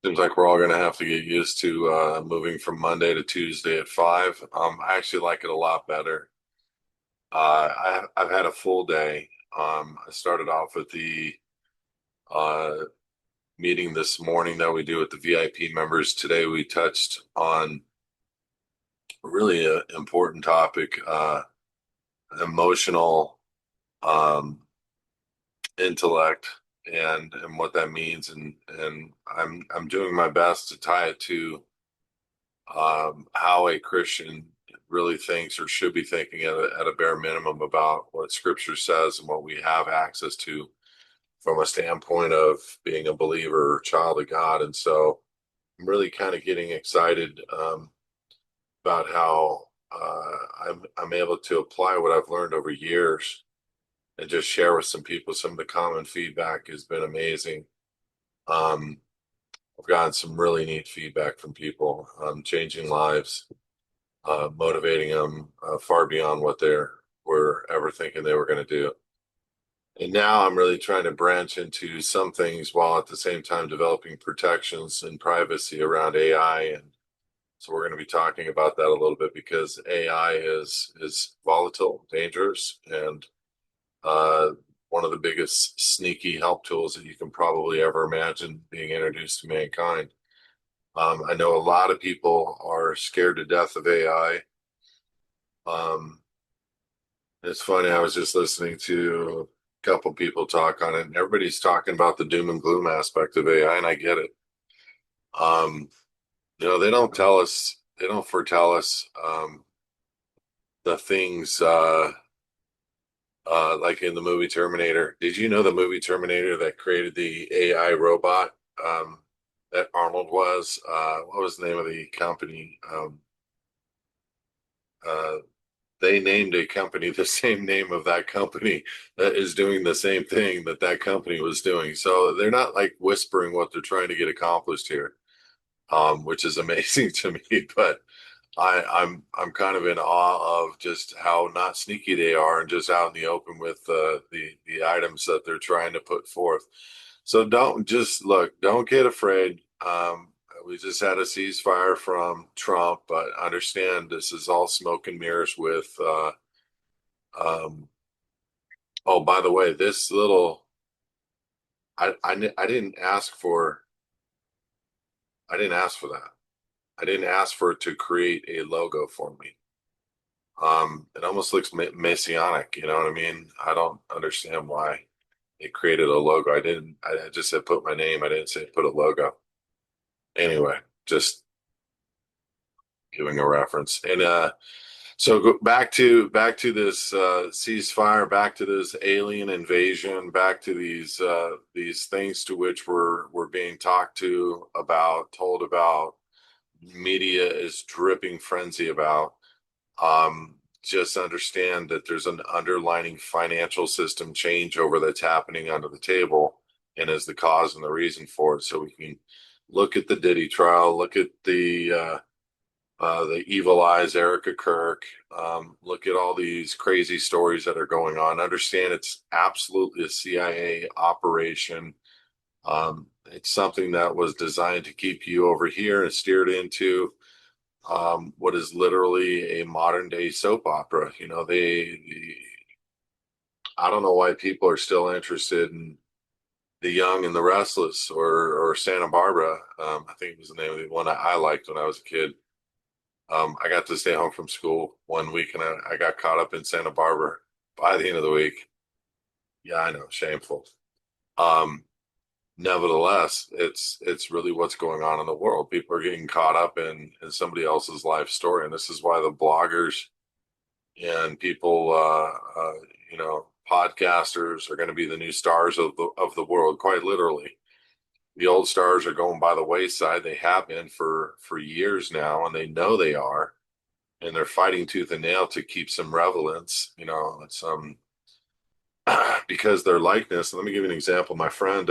Seems like we're all going to have to get used to moving from Monday to Tuesday at 5. I actually like it a lot better. I've had a full day. I started off with the uh, meeting this morning that we do with the VIP members. Today we touched on really an important topic, emotional um, intellect and what that means. And I'm doing my best to tie it to how a Christian really thinks or should be thinking at a bare minimum about what Scripture says and what we have access to from a standpoint of being a believer or child of God. And so I'm really kind of getting excited about how I'm able to apply what I've learned over years and just share with some people. Some of the common feedback has been amazing. Um, I've gotten some really neat feedback from people, changing lives, motivating them far beyond what they were ever thinking they were going to do. And now I'm really trying to branch into some things while at the same time developing protections and privacy around AI. And so we're going to be talking about that a little bit because AI is volatile, dangerous, and uh, one of the biggest sneaky help tools that you can probably ever imagine being introduced to mankind. I know a lot of people are scared to death of AI. Um, it's funny, I was just listening to a couple people talk on it, and everybody's talking about the doom and gloom aspect of AI, and I get it. Um, they don't tell us, they don't foretell us the things like in the movie Terminator. Did you know the movie Terminator that created the AI robot that Arnold was? What was the name of the company? Uh, they named a company the same name of that company that is doing the same thing that that company was doing. So they're not like whispering what they're trying to get accomplished here, which is amazing to me. But I'm kind of in awe of just how not sneaky they are and just out in the open with the items that they're trying to put forth. So don't just look, don't get afraid. We just had a ceasefire from Trump, but understand this is all smoke and mirrors with um, oh, by the way, this little I didn't ask for that. I didn't ask for it to create a logo for me. It almost looks messianic, you know what I mean? I don't understand why it created a logo. I just said put my name. I didn't say put a logo. Anyway, just giving a reference. And so go back to this ceasefire, back to this alien invasion, back to these things to which we're being talked to about, told about, media is dripping frenzy about. Um, just understand that there's an underlining financial system changeover that's happening under the table and is the cause and the reason for it. So we can look at the Diddy trial, look at the Evil Eyes, Erica Kirk. Look at all these crazy stories that are going on. Understand it's absolutely a CIA operation. It's something that was designed to keep you over here and steered into what is literally a modern day soap opera. I don't know why people are still interested in The Young and the Restless or Santa Barbara. I think it was the name of the one I liked when I was a kid. I got to stay home from school one week and I got caught up in Santa Barbara by the end of the week. Yeah, I know, shameful. Um, Nevertheless, it's really what's going on in the world. People are getting caught up in somebody else's life story, and this is why the bloggers and people, podcasters are going to be the new stars of the world, quite literally. The old stars are going by the wayside. They have been for years now, and they know they are, and they're fighting tooth and nail to keep some relevance. It's because their likeness. Let me give you an example. My friend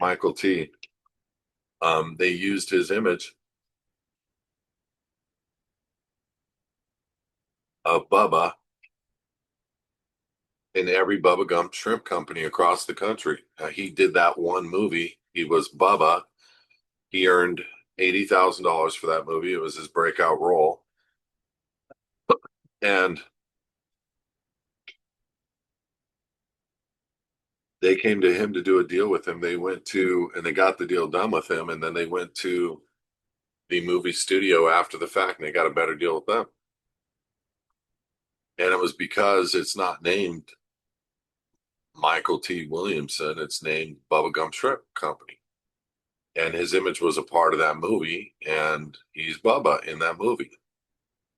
Michael T. They used his image of Bubba in every Bubba Gump shrimp company across the country. He did that one movie. He was Bubba, He earned $80,000 for that movie. It was his breakout role. And they came to him to do a deal with him. They went to, and they got the deal done with him. And then they went to the movie studio after the fact and they got a better deal with them. And it was because it's not named Michael T. Williamson, it's named Bubblegum Shrimp Company. And his image was a part of that movie, and he's Bubba in that movie.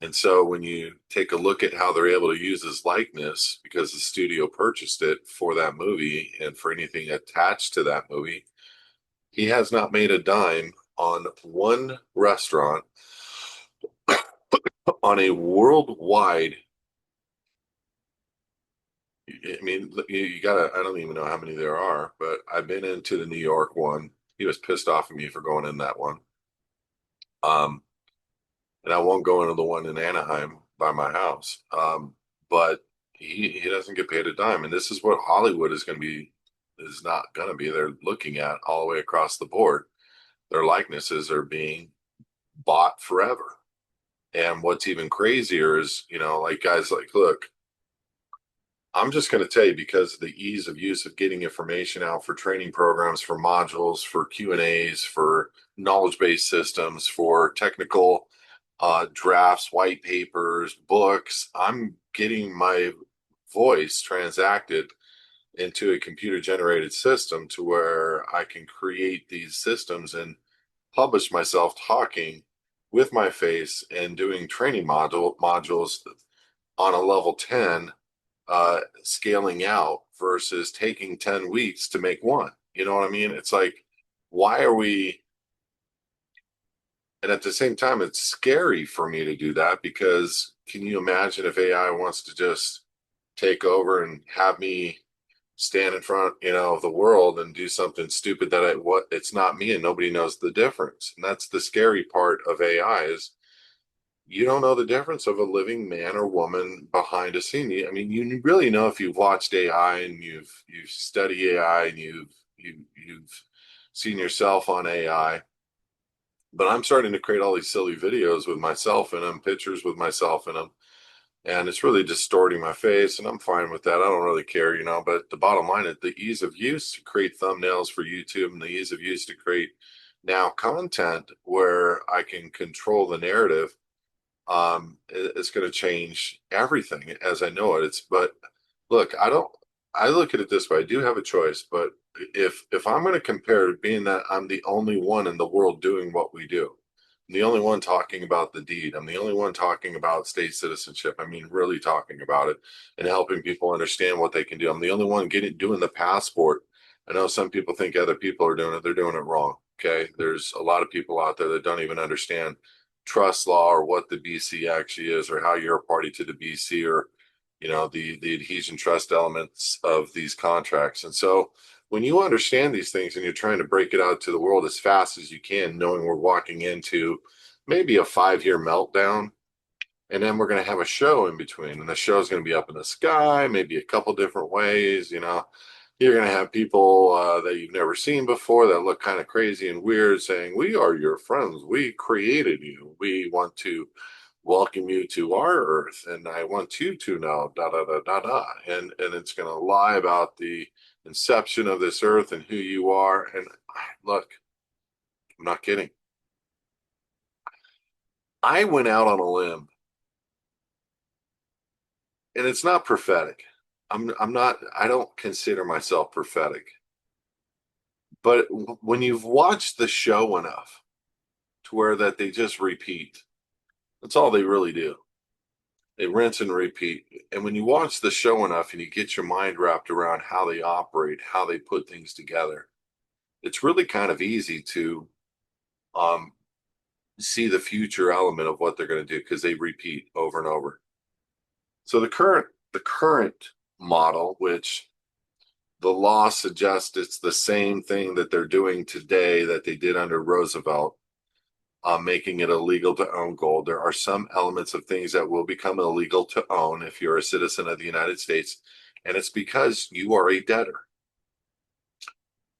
And so when you take a look at how they're able to use his likeness, because the studio purchased it for that movie and for anything attached to that movie, he has not made a dime on one restaurant on a worldwide. I mean, you gotta, I don't even know how many there are, but I've been into the New York one. He was pissed off at me for going in that one. Um, and I won't go into the one in Anaheim by my house. But he doesn't get paid a dime. And this is what Hollywood is not going to be. They're looking at all the way across the board. Their likenesses are being bought forever. And what's even crazier is, like guys like, look, I'm just going to tell you because of the ease of use of getting information out for training programs, for modules, for Q&As, for knowledge-based systems, for technical drafts, white papers, books. I'm getting my voice transacted into a computer-generated system to where I can create these systems and publish myself talking with my face and doing training modules on a level 10 scaling out versus taking 10 weeks to make one. You know what I mean? It's like, why are we? And at the same time, it's scary for me to do that because can you imagine if AI wants to just take over and have me stand in front, of the world and do something stupid that it's not me and nobody knows the difference. And that's the scary part of AI is you don't know the difference of a living man or woman behind a scene. I mean, you really know if you've watched AI and you've studied AI and you've seen yourself on AI. But I'm starting to create all these silly videos with myself in them, pictures with myself in them, and it's really distorting my face, and I'm fine with that. I don't really care, But the bottom line is the ease of use to create thumbnails for YouTube and the ease of use to create now content where I can control the narrative it's going to change everything as I know it. But look, I look at it this way. I do have a choice, but if I'm going to compare being that I'm the only one in the world doing what we do, I'm the only one talking about the deed. I'm the only one talking about state citizenship. I mean, really talking about it and helping people understand what they can do. I'm the only one doing the passport. I know some people think other people are doing it. They're doing it wrong. Okay. There's a lot of people out there that don't even understand trust law or what the BC actually is or how you're a party to the BC or the adhesion trust elements of these contracts. And so when you understand these things and you're trying to break it out to the world as fast as you can, knowing we're walking into maybe a 5-year meltdown, and then we're going to have a show in between, and the show is going to be up in the sky, maybe a couple different ways. You're going to have people that you've never seen before that look kind of crazy and weird saying, we are your friends. We created you. We want to welcome you to our earth. And I want you to know, da, da, da, da, da. And it's going to lie about the inception of this earth and who you are. And look, I'm not kidding. I went out on a limb, and it's not prophetic. I'm not, I don't consider myself prophetic. But when you've watched the show enough to where that they just repeat, that's all they really do. They rinse and repeat. And when you watch the show enough and you get your mind wrapped around how they operate, how they put things together, it's really kind of easy to um, see the future element of what they're going to do because they repeat over and over. So the current model, which the law suggests it's the same thing that they're doing today that they did under Roosevelt, making it illegal to own gold. There are some elements of things that will become illegal to own if you're a citizen of the United States, and it's because you are a debtor.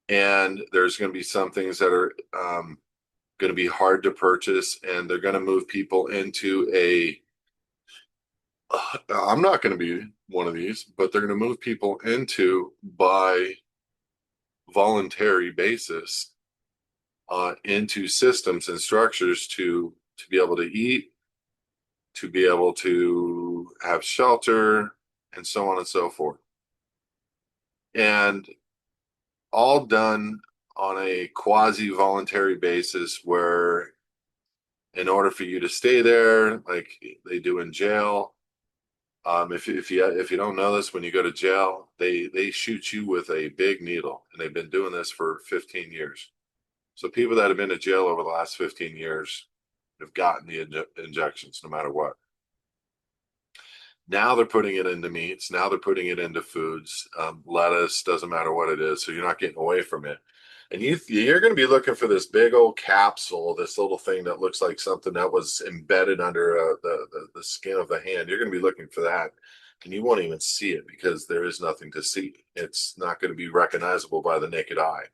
And there's going to be some things that are going to be hard to purchase, and they're going to move people into a I'm not going to be one of these, but they're going to move people into by voluntary basis into systems and structures to be able to eat, to be able to have shelter, and so on and so forth. And all done on a quasi voluntary basis where in order for you to stay there, like they do in jail, if you don't know this, when you go to jail, they shoot you with a big needle, and they've been doing this for 15 years. So people that have been to jail over the last 15 years have gotten the injections no matter what. Now they're putting it into meats. Now they're putting it into foods. Lettuce, doesn't matter what it is. So you're not getting away from it. And you're going to be looking for this big old capsule, this little thing that looks like something that was embedded under the skin of the hand. You're going to be looking for that. And you won't even see it because there is nothing to see. It's not going to be recognizable by the naked eye.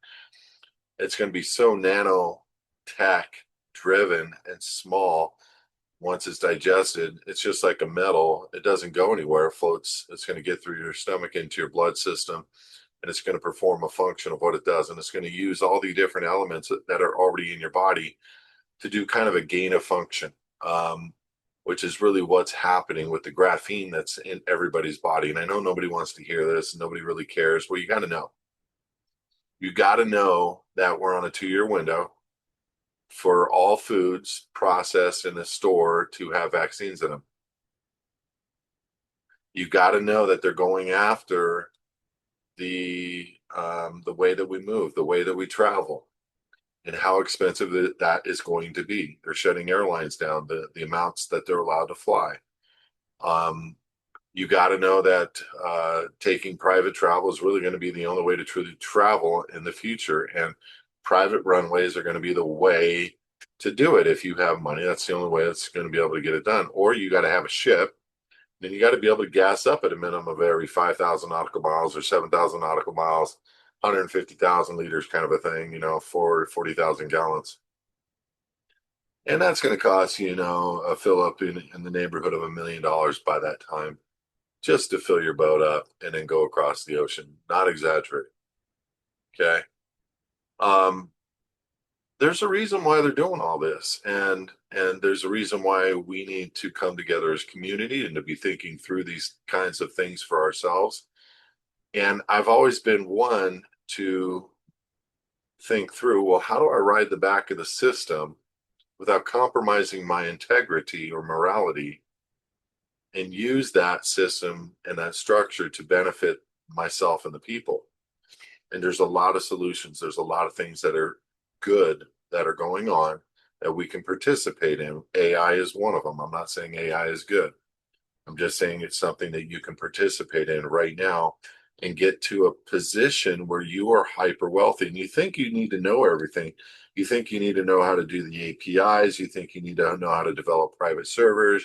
It's going to be so nanotech driven and small. Once it's digested, it's just like a metal. It doesn't go anywhere. It floats. It's going to get through your stomach into your blood system, and it's going to perform a function of what it does. And it's going to use all the different elements that are already in your body to do kind of a gain of function, which is really what's happening with the graphene that's in everybody's body. And I know nobody wants to hear this. Nobody really cares. Well, you got to know. You got to know that we're on a 2-year window for all foods processed in a store to have vaccines in them. You got to know that they're going after the way that we move, the way that we travel, and how expensive that is going to be. They're shutting airlines down, the amounts that they're allowed to fly. Um, you got to know that taking private travel is really going to be the only way to truly travel in the future. And private runways are going to be the way to do it. If you have money, that's the only way that's going to be able to get it done. Or you got to have a ship. Then you got to be able to gas up at a minimum of every 5,000 nautical miles or 7,000 nautical miles, 150,000 liters kind of a thing, for 40,000 gallons. And that's going to cost a fill up in the neighborhood of $1 million by that time, just to fill your boat up and then go across the ocean. Not exaggerate. Okay. Um, there's a reason why they're doing all this, and there's a reason why we need to come together as community and to be thinking through these kinds of things for ourselves. And I've always been one to think through, well, how do I ride the back of the system without compromising my integrity or morality, and use that system and that structure to benefit myself and the people? And there's a lot of solutions. There's a lot of things that are good that are going on that we can participate in. AI is one of them. I'm not saying AI is good. I'm just saying it's something that you can participate in right now and get to a position where you are hyper wealthy. And you think you need to know everything. You think you need to know how to do the APIs. You think you need to know how to develop private servers.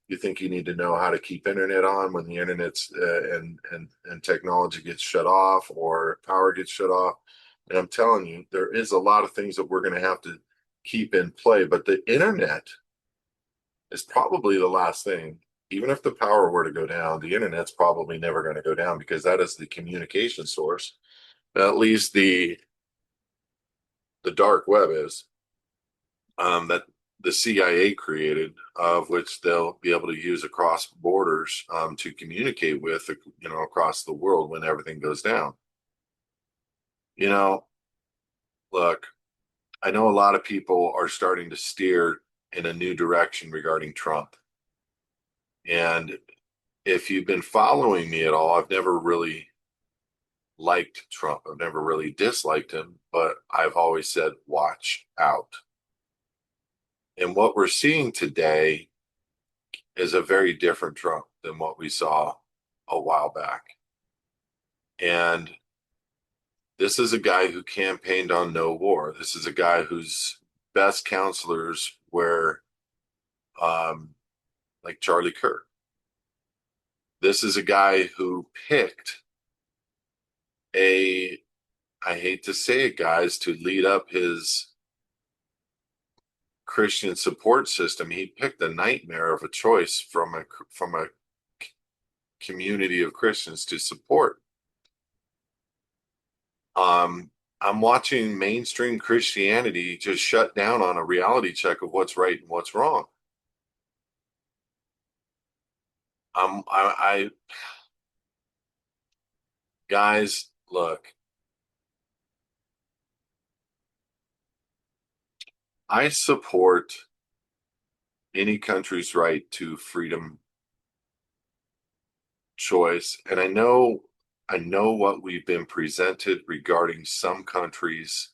You think you need to know how to keep internet on when the internet's and technology gets shut off or power gets shut off. And I'm telling you, there is a lot of things that we're going to have to keep in play. But the internet is probably the last thing. Even if the power were to go down, the internet's probably never going to go down because that is the communication source. At least the dark web is, that the CIA created, of which they'll be able to use across borders, to communicate with, across the world when everything goes down. You know, look, I know a lot of people are starting to steer in a new direction regarding Trump. And if you've been following me at all, I've never really liked Trump. I've never really disliked him, but I've always said, watch out. And what we're seeing today is a very different Trump than what we saw a while back. And this is a guy who campaigned on no war. This is a guy whose best counselors were like Charlie Kirk. This is a guy who picked I hate to say it, guys, to lead up his Christian support system, he picked a nightmare of a choice from a community of Christians to support. I'm watching mainstream Christianity just shut down on a reality check of what's right and what's wrong. I guys, look, I support any country's right to freedom, choice, and I know what we've been presented regarding some countries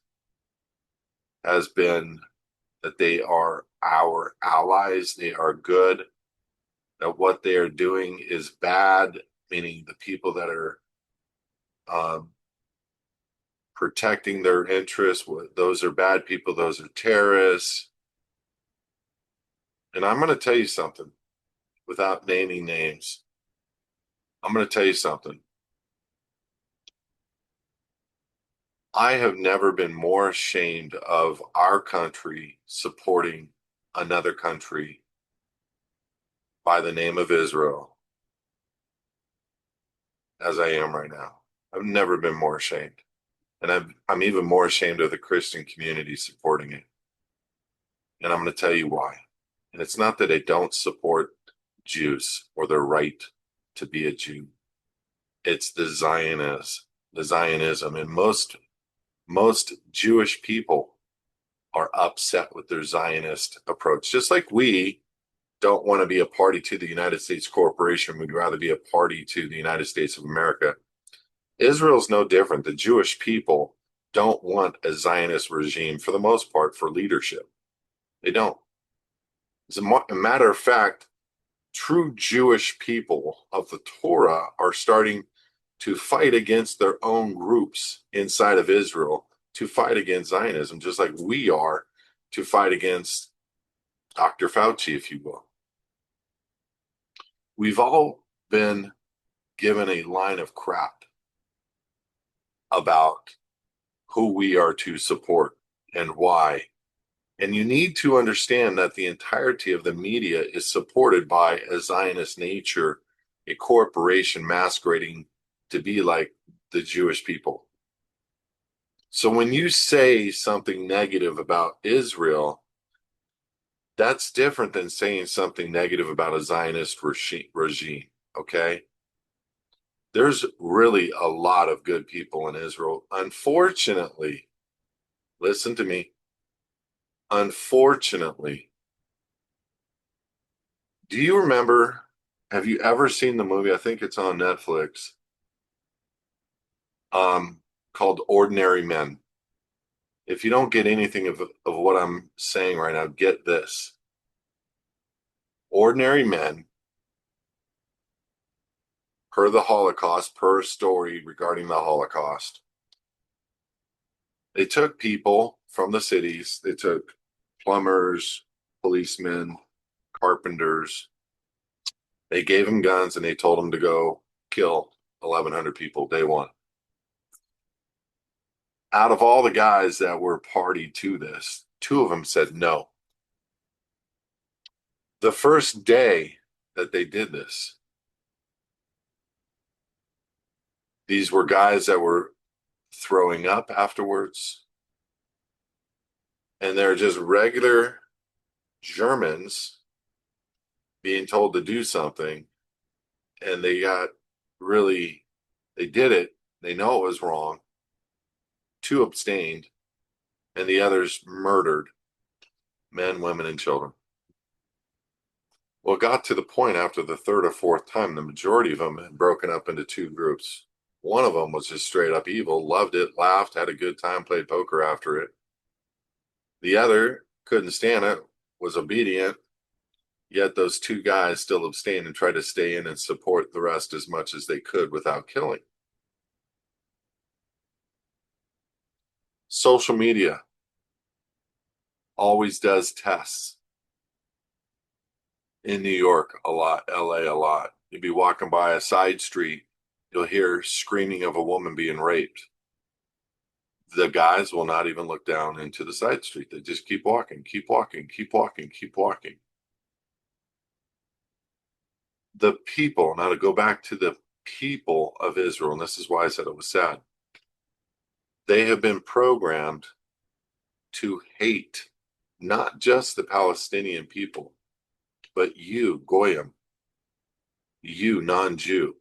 has been that they are our allies, they are good, that what they are doing is bad, meaning the people that are um, protecting their interests, those are bad people, those are terrorists. And I'm going to tell you something without naming names. I'm going to tell you something. I have never been more ashamed of our country supporting another country by the name of Israel as I am right now. I've never been more ashamed. And I'm even more ashamed of the Christian community supporting it. And I'm going to tell you why. And it's not that I don't support Jews or their right to be a Jew. It's the Zionism. And most Jewish people are upset with their Zionist approach. Just like we don't want to be a party to the United States corporation, we'd rather be a party to the United States of America. Israel's no different. The Jewish people don't want a Zionist regime for the most part for leadership. They don't. As a matter of fact, true Jewish people of the Torah are starting to fight against their own groups inside of Israel, to fight against Zionism, just like we are to fight against Dr. Fauci, if you will. We've all been given a line of crap about who we are to support and why. And you need to understand that the entirety of the media is supported by a Zionist nature, a corporation masquerading to be like the Jewish people. So when you say something negative about Israel, that's different than saying something negative about a Zionist regime, okay? There's really a lot of good people in Israel. Unfortunately, listen to me. Unfortunately, do you remember? Have you ever seen the movie? I think it's on Netflix. Called Ordinary Men. If you don't get anything of what I'm saying right now, get this. Ordinary men, per the Holocaust, per story regarding the Holocaust, they took people from the cities. They took plumbers, policemen, carpenters. They gave them guns and they told them to go kill 1,100 people day one. Out of all the guys that were party to this, two of them said no. The first day that they did this, these were guys that were throwing up afterwards. And they're just regular Germans being told to do something. And they got really, they did it. They know it was wrong. Two abstained, and the others murdered men, women, and children. Well, it got to the point after the third or fourth time, the majority of them had broken up into two groups. One of them was just straight up evil, loved it, laughed, had a good time, played poker after it. The other couldn't stand it, was obedient, yet those two guys still abstained and tried to stay in and support the rest as much as they could without killing. Social media always does tests. In New York, a lot, LA, a lot. You'd be walking by a side street, you'll hear screaming of a woman being raped. The guys will not even look down into the side street. They just keep walking, keep walking, keep walking, keep walking. The people, now to go back to the people of Israel, and this is why I said it was sad, they have been programmed to hate not just the Palestinian people, but you, Goyim, you, non-Jew.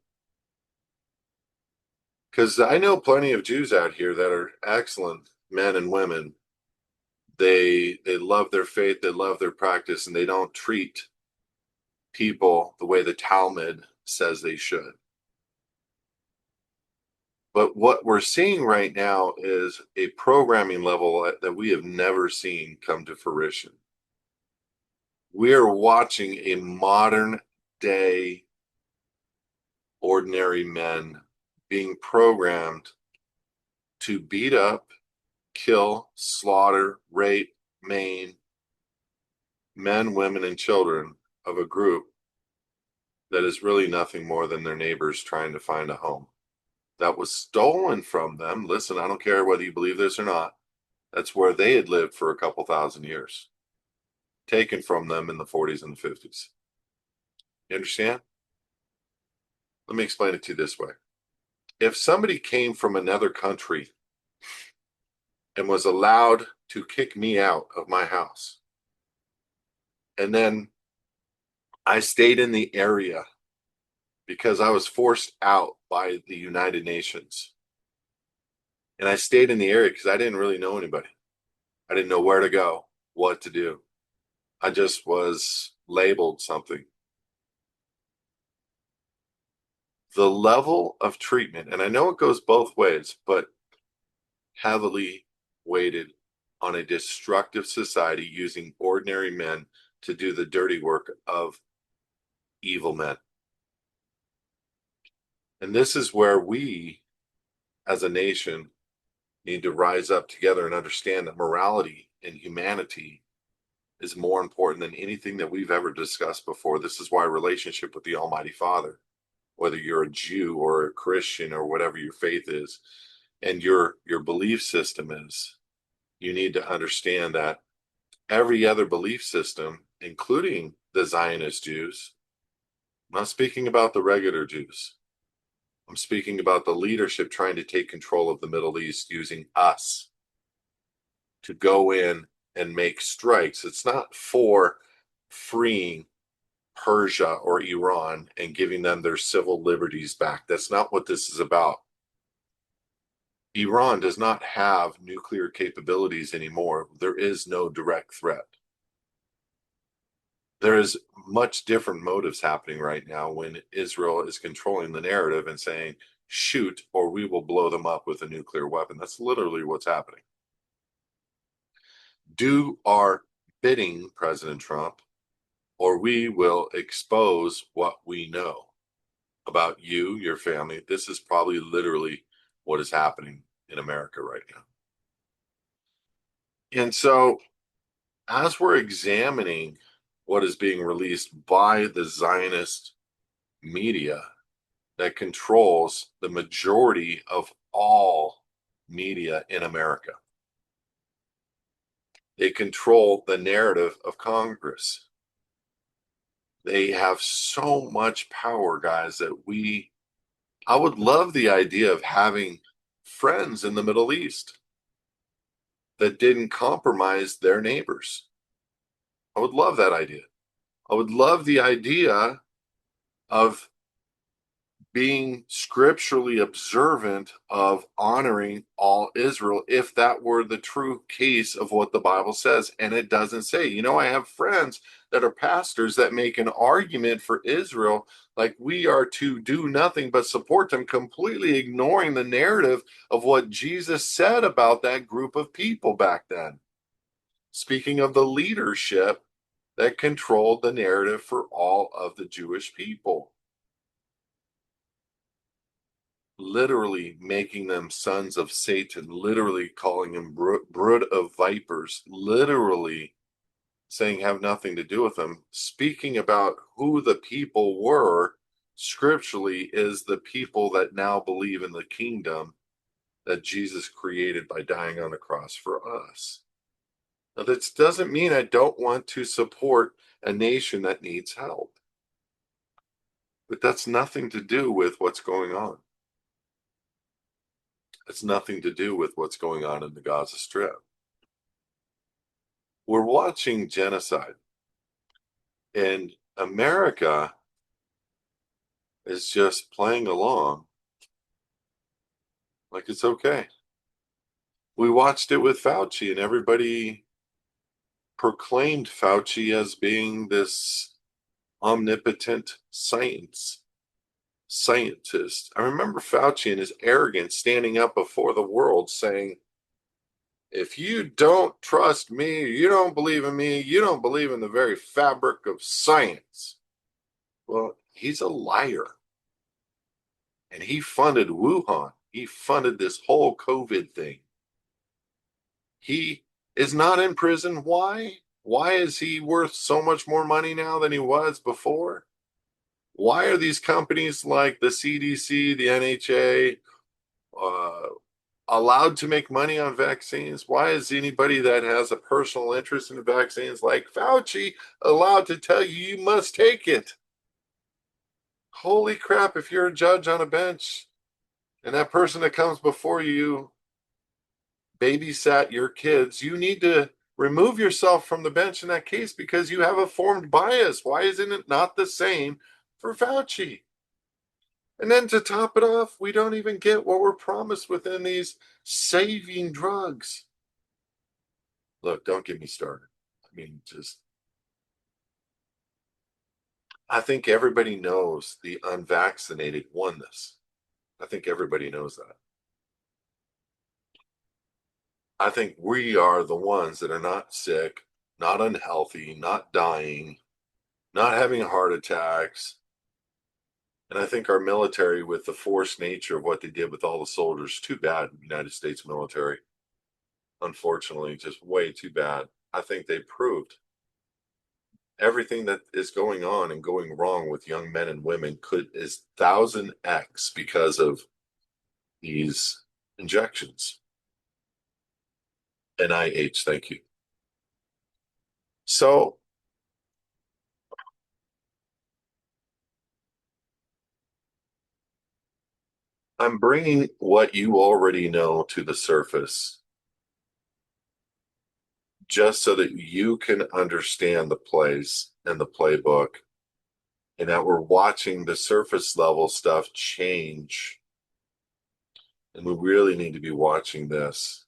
Because I know plenty of Jews out here that are excellent men and women. They love their faith, they love their practice, and they don't treat people the way the Talmud says they should. But what we're seeing right now is a programming level that we have never seen come to fruition. We are watching a modern day ordinary men being programmed to beat up, kill, slaughter, rape, maim men, women, and children of a group that is really nothing more than their neighbors trying to find a home that was stolen from them. Listen, I don't care whether you believe this or not. That's where they had lived for a couple thousand years, taken from them in the 40s and the 50s. You understand? Let me explain it to you this way. If somebody came from another country and was allowed to kick me out of my house, and then I stayed in the area because I was forced out by the United Nations, and I stayed in the area because I didn't really know anybody. I didn't know where to go, what to do. I just was labeled something. The level of treatment, and I know it goes both ways, but heavily weighted on a destructive society using ordinary men to do the dirty work of evil men. And this is where we, as a nation, need to rise up together and understand that morality and humanity is more important than anything that we've ever discussed before. This is why relationship with the Almighty Father, whether you're a Jew or a Christian or whatever your faith is, and your belief system is, you need to understand that every other belief system, including the Zionist Jews, I'm not speaking about the regular Jews. I'm speaking about the leadership trying to take control of the Middle East using us to go in and make strikes. It's not for freeing Persia or Iran and giving them their civil liberties back. That's not what this is about. Iran does not have nuclear capabilities anymore. There is no direct threat. There is much different motives happening right now when Israel is controlling the narrative and saying, shoot, or we will blow them up with a nuclear weapon. That's literally what's happening. Do our bidding, President Trump, or we will expose what we know about you, your family. This is probably literally what is happening in America right now. And so, as we're examining what is being released by the Zionist media that controls the majority of all media in America, they control the narrative of Congress. They have so much power, guys, that I would love the idea of having friends in the Middle East that didn't compromise their neighbors. I would love that idea. I would love the idea of being scripturally observant of honoring all Israel if that were the true case of what the Bible says. And it doesn't say. You know, I have friends that are pastors that make an argument for Israel like we are to do nothing but support them, completely ignoring the narrative of what Jesus said about that group of people back then. Speaking of the leadership that controlled the narrative for all of the Jewish people, literally making them sons of Satan, literally calling them brood of vipers, literally saying have nothing to do with them, speaking about who the people were scripturally is the people that now believe in the kingdom that Jesus created by dying on the cross for us. Now, that doesn't mean I don't want to support a nation that needs help, but that's nothing to do with what's going on. It's nothing to do with what's going on in the Gaza Strip. We're watching genocide, and America is just playing along like it's okay. We watched it with Fauci, and everybody proclaimed Fauci as being this omnipotent scientist. I remember Fauci and his arrogance standing up before the world saying, if you don't trust me, you don't believe in me, you don't believe in the very fabric of science. Well, he's a liar. And he funded Wuhan. He funded this whole COVID thing. He is not in prison. Why? Why is he worth so much more money now than he was before? Why are these companies like the CDC, the NHA, allowed to make money on vaccines? Why is anybody that has a personal interest in vaccines like Fauci allowed to tell you you must take it? Holy crap, if you're a judge on a bench and that person that comes before you babysat your kids, you need to remove yourself from the bench in that case because you have a formed bias. Why isn't it not the same for Fauci? And then to top it off, we don't even get what we're promised within these saving drugs. Look, don't get me started. I mean, I think everybody knows the unvaccinated won this. I think everybody knows that. I think we are the ones that are not sick, not unhealthy, not dying, not having heart attacks. And I think our military, with the forced nature of what they did with all the soldiers, too bad, United States military. Unfortunately, just way too bad. I think they proved everything that is going on and going wrong with young men and women is 1000x because of these injections. NIH, thank you. So I'm bringing what you already know to the surface just so that you can understand the plays and the playbook, and that we're watching the surface level stuff change. And we really need to be watching this.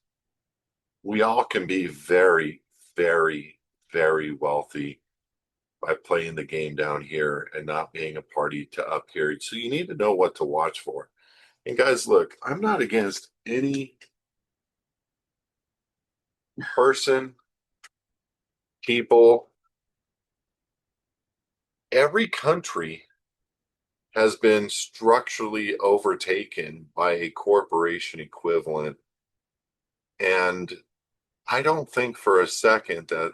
We all can be very, very, very wealthy by playing the game down here and not being a party to up here. So you need to know what to watch for. And guys, look, I'm not against any person, people. Every country has been structurally overtaken by a corporation equivalent. And I don't think for a second that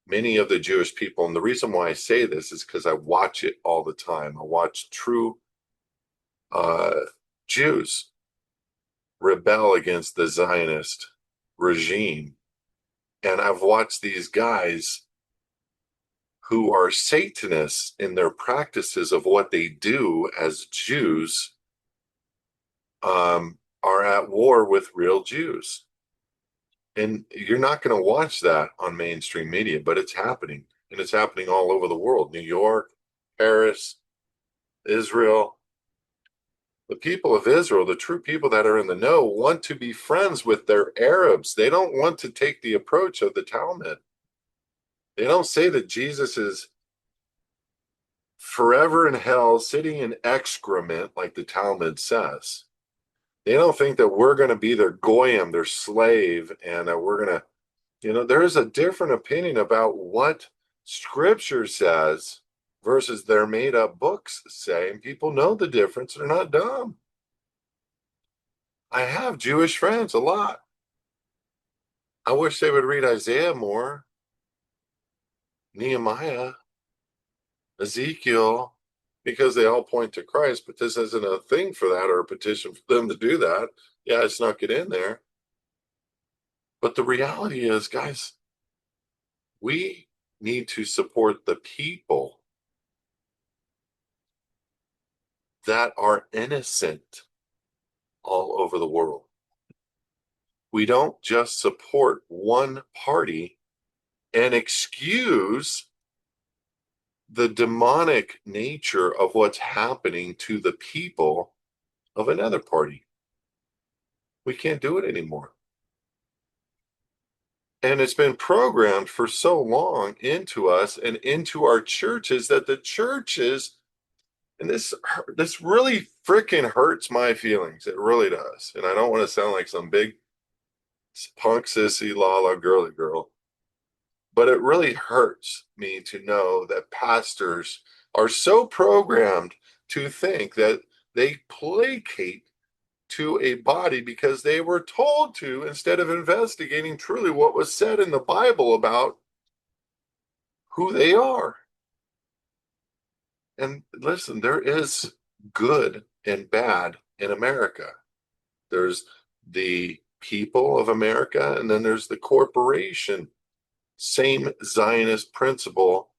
many of the Jewish people, and the reason why I say this is because I watch it all the time. I watch true uh, Jews rebel against the Zionist regime. And I've watched these guys who are Satanists in their practices of what they do as Jews, are at war with real Jews. And you're not going to watch that on mainstream media, but it's happening. And it's happening all over the world. New York, Paris, Israel. The people of Israel, the true people that are in the know, want to be friends with their Arabs. They don't want to take the approach of the Talmud. They don't say that Jesus is forever in hell, sitting in excrement, like the Talmud says. They don't think that we're going to be their goyim, their slave, and that we're going to, there is a different opinion about what Scripture says versus their made up books say. And people know the difference. They're not dumb. I have Jewish friends a lot. I wish they would read Isaiah more, Nehemiah, Ezekiel, because they all point to Christ, but this isn't a thing for that or a petition for them to do that. Yeah, I snuck it in there. But the reality is, guys, we need to support the people that are innocent all over the world. We don't just support one party and excuse the demonic nature of what's happening to the people of another party. We can't do it anymore. And it's been programmed for so long into us and into our churches that the churches, and this really freaking hurts my feelings. It really does. And I don't want to sound like some big punk sissy la girly girl, but it really hurts me to know that pastors are so programmed to think that they placate to a body because they were told to, instead of investigating truly what was said in the Bible about who they are. And listen, there is good and bad in America. There's the people of America, and then there's the corporation. Same Zionist principle,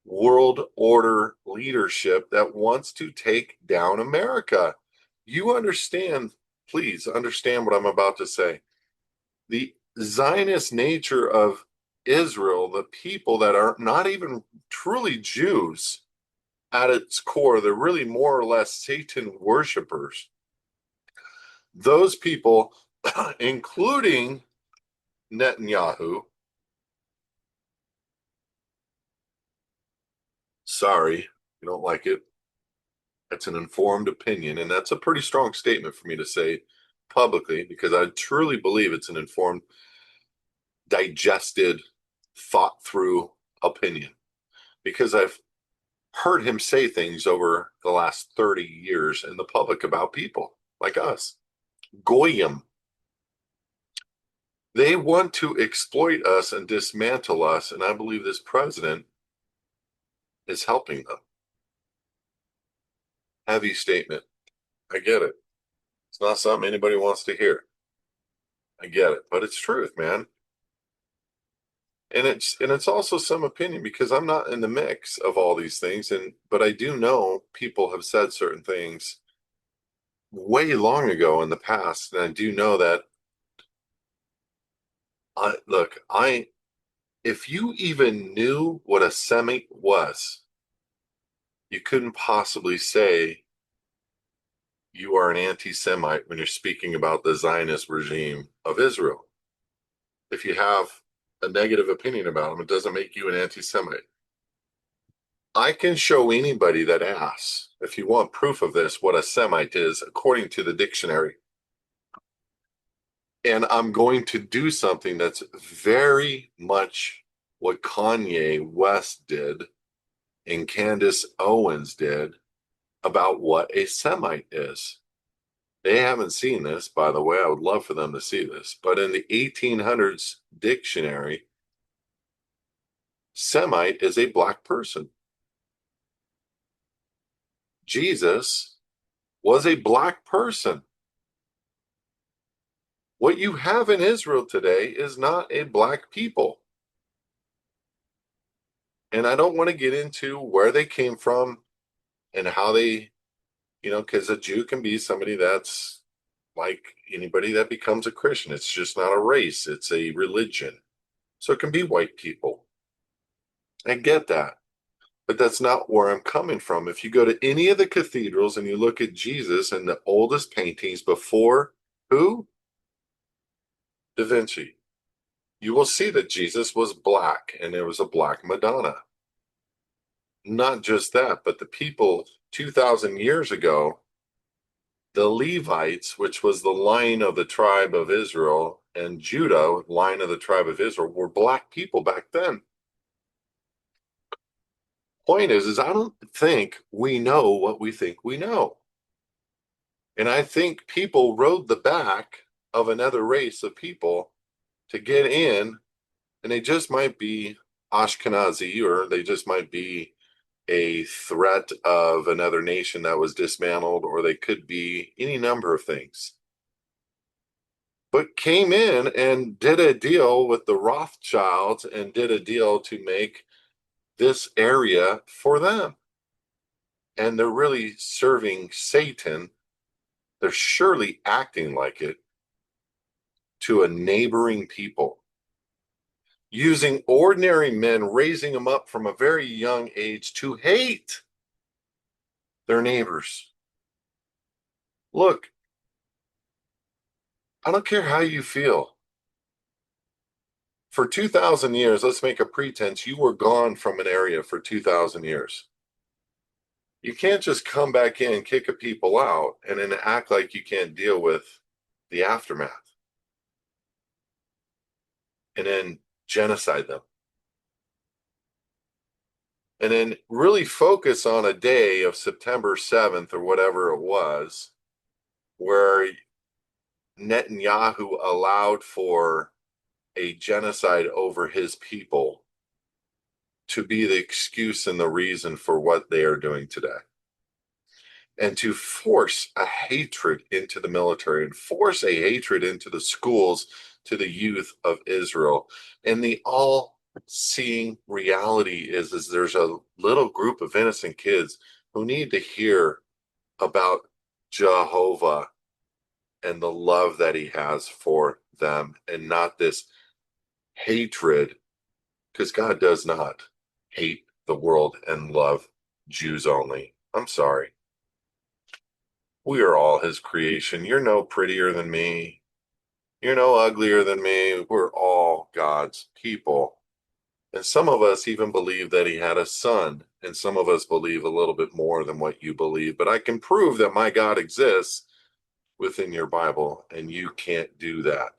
world order leadership that wants to take down America. You understand, please understand what I'm about to say. The Zionist nature of Israel, the people that are not even truly Jews at its core, they're really more or less Satan worshipers. Those people, including Netanyahu, sorry, you don't like it. That's an informed opinion, and that's a pretty strong statement for me to say publicly because I truly believe it's an informed, digested, thought through opinion because I've heard him say things over the last 30 years in the public about people like us. Goyim. They want to exploit us and dismantle us, and I believe this president is helping them. Heavy statement. I get it. It's not something anybody wants to hear. I get it, but it's truth, man. And it's also some opinion because I'm not in the mix of all these things, but I do know people have said certain things way long ago in the past, and I do know that if you even knew what a Semite was, you couldn't possibly say you are an anti-Semite when you're speaking about the Zionist regime of Israel. If you have a negative opinion about them, it doesn't make you an anti-Semite. I can show anybody that asks, if you want proof of this, what a Semite is according to the dictionary. And I'm going to do something that's very much what Kanye West did and Candace Owens did about what a Semite is. They haven't seen this, by the way. I would love for them to see this. But in the 1800s dictionary, Semite is a black person. Jesus was a black person. What you have in Israel today is not a black people. And I don't want to get into where they came from and how they, because a Jew can be somebody that's like anybody that becomes a Christian. It's just not a race, it's a religion. So it can be white people. I get that. But that's not where I'm coming from. If you go to any of the cathedrals and you look at Jesus and the oldest paintings before who? Da Vinci, you will see that Jesus was black and there was a black Madonna. Not just that, but the people 2,000 years ago, the Levites, which was the line of the tribe of Israel, and Judah, line of the tribe of Israel, were black people back then. Point is I don't think we know what we think we know. And I think people rode the back of another race of people to get in, and they just might be Ashkenazi or they just might be a threat of another nation that was dismantled, or they could be any number of things. But came in and did a deal with the Rothschilds and did a deal to make this area for them. And they're really serving Satan. They're surely acting like it to a neighboring people, using ordinary men, raising them up from a very young age to hate their neighbors. Look, I don't care how you feel. For 2,000 years, let's make a pretense you were gone from an area for 2,000 years. You can't just come back in, kick a people out, and then act like you can't deal with the aftermath and then genocide them. And then really focus on a day of September 7th or whatever it was, where Netanyahu allowed for a genocide over his people to be the excuse and the reason for what they are doing today. And to force a hatred into the military and force a hatred into the schools to the youth of Israel. And the all-seeing reality is there's a little group of innocent kids who need to hear about Jehovah and the love that he has for them, and not this hatred, because God does not hate the world and love Jews only. I'm sorry. We are all his creation. You're no prettier than me. You're no uglier than me. We're all God's people. And some of us even believe that he had a son, and some of us believe a little bit more than what you believe. But I can prove that my God exists within your Bible, and you can't do that.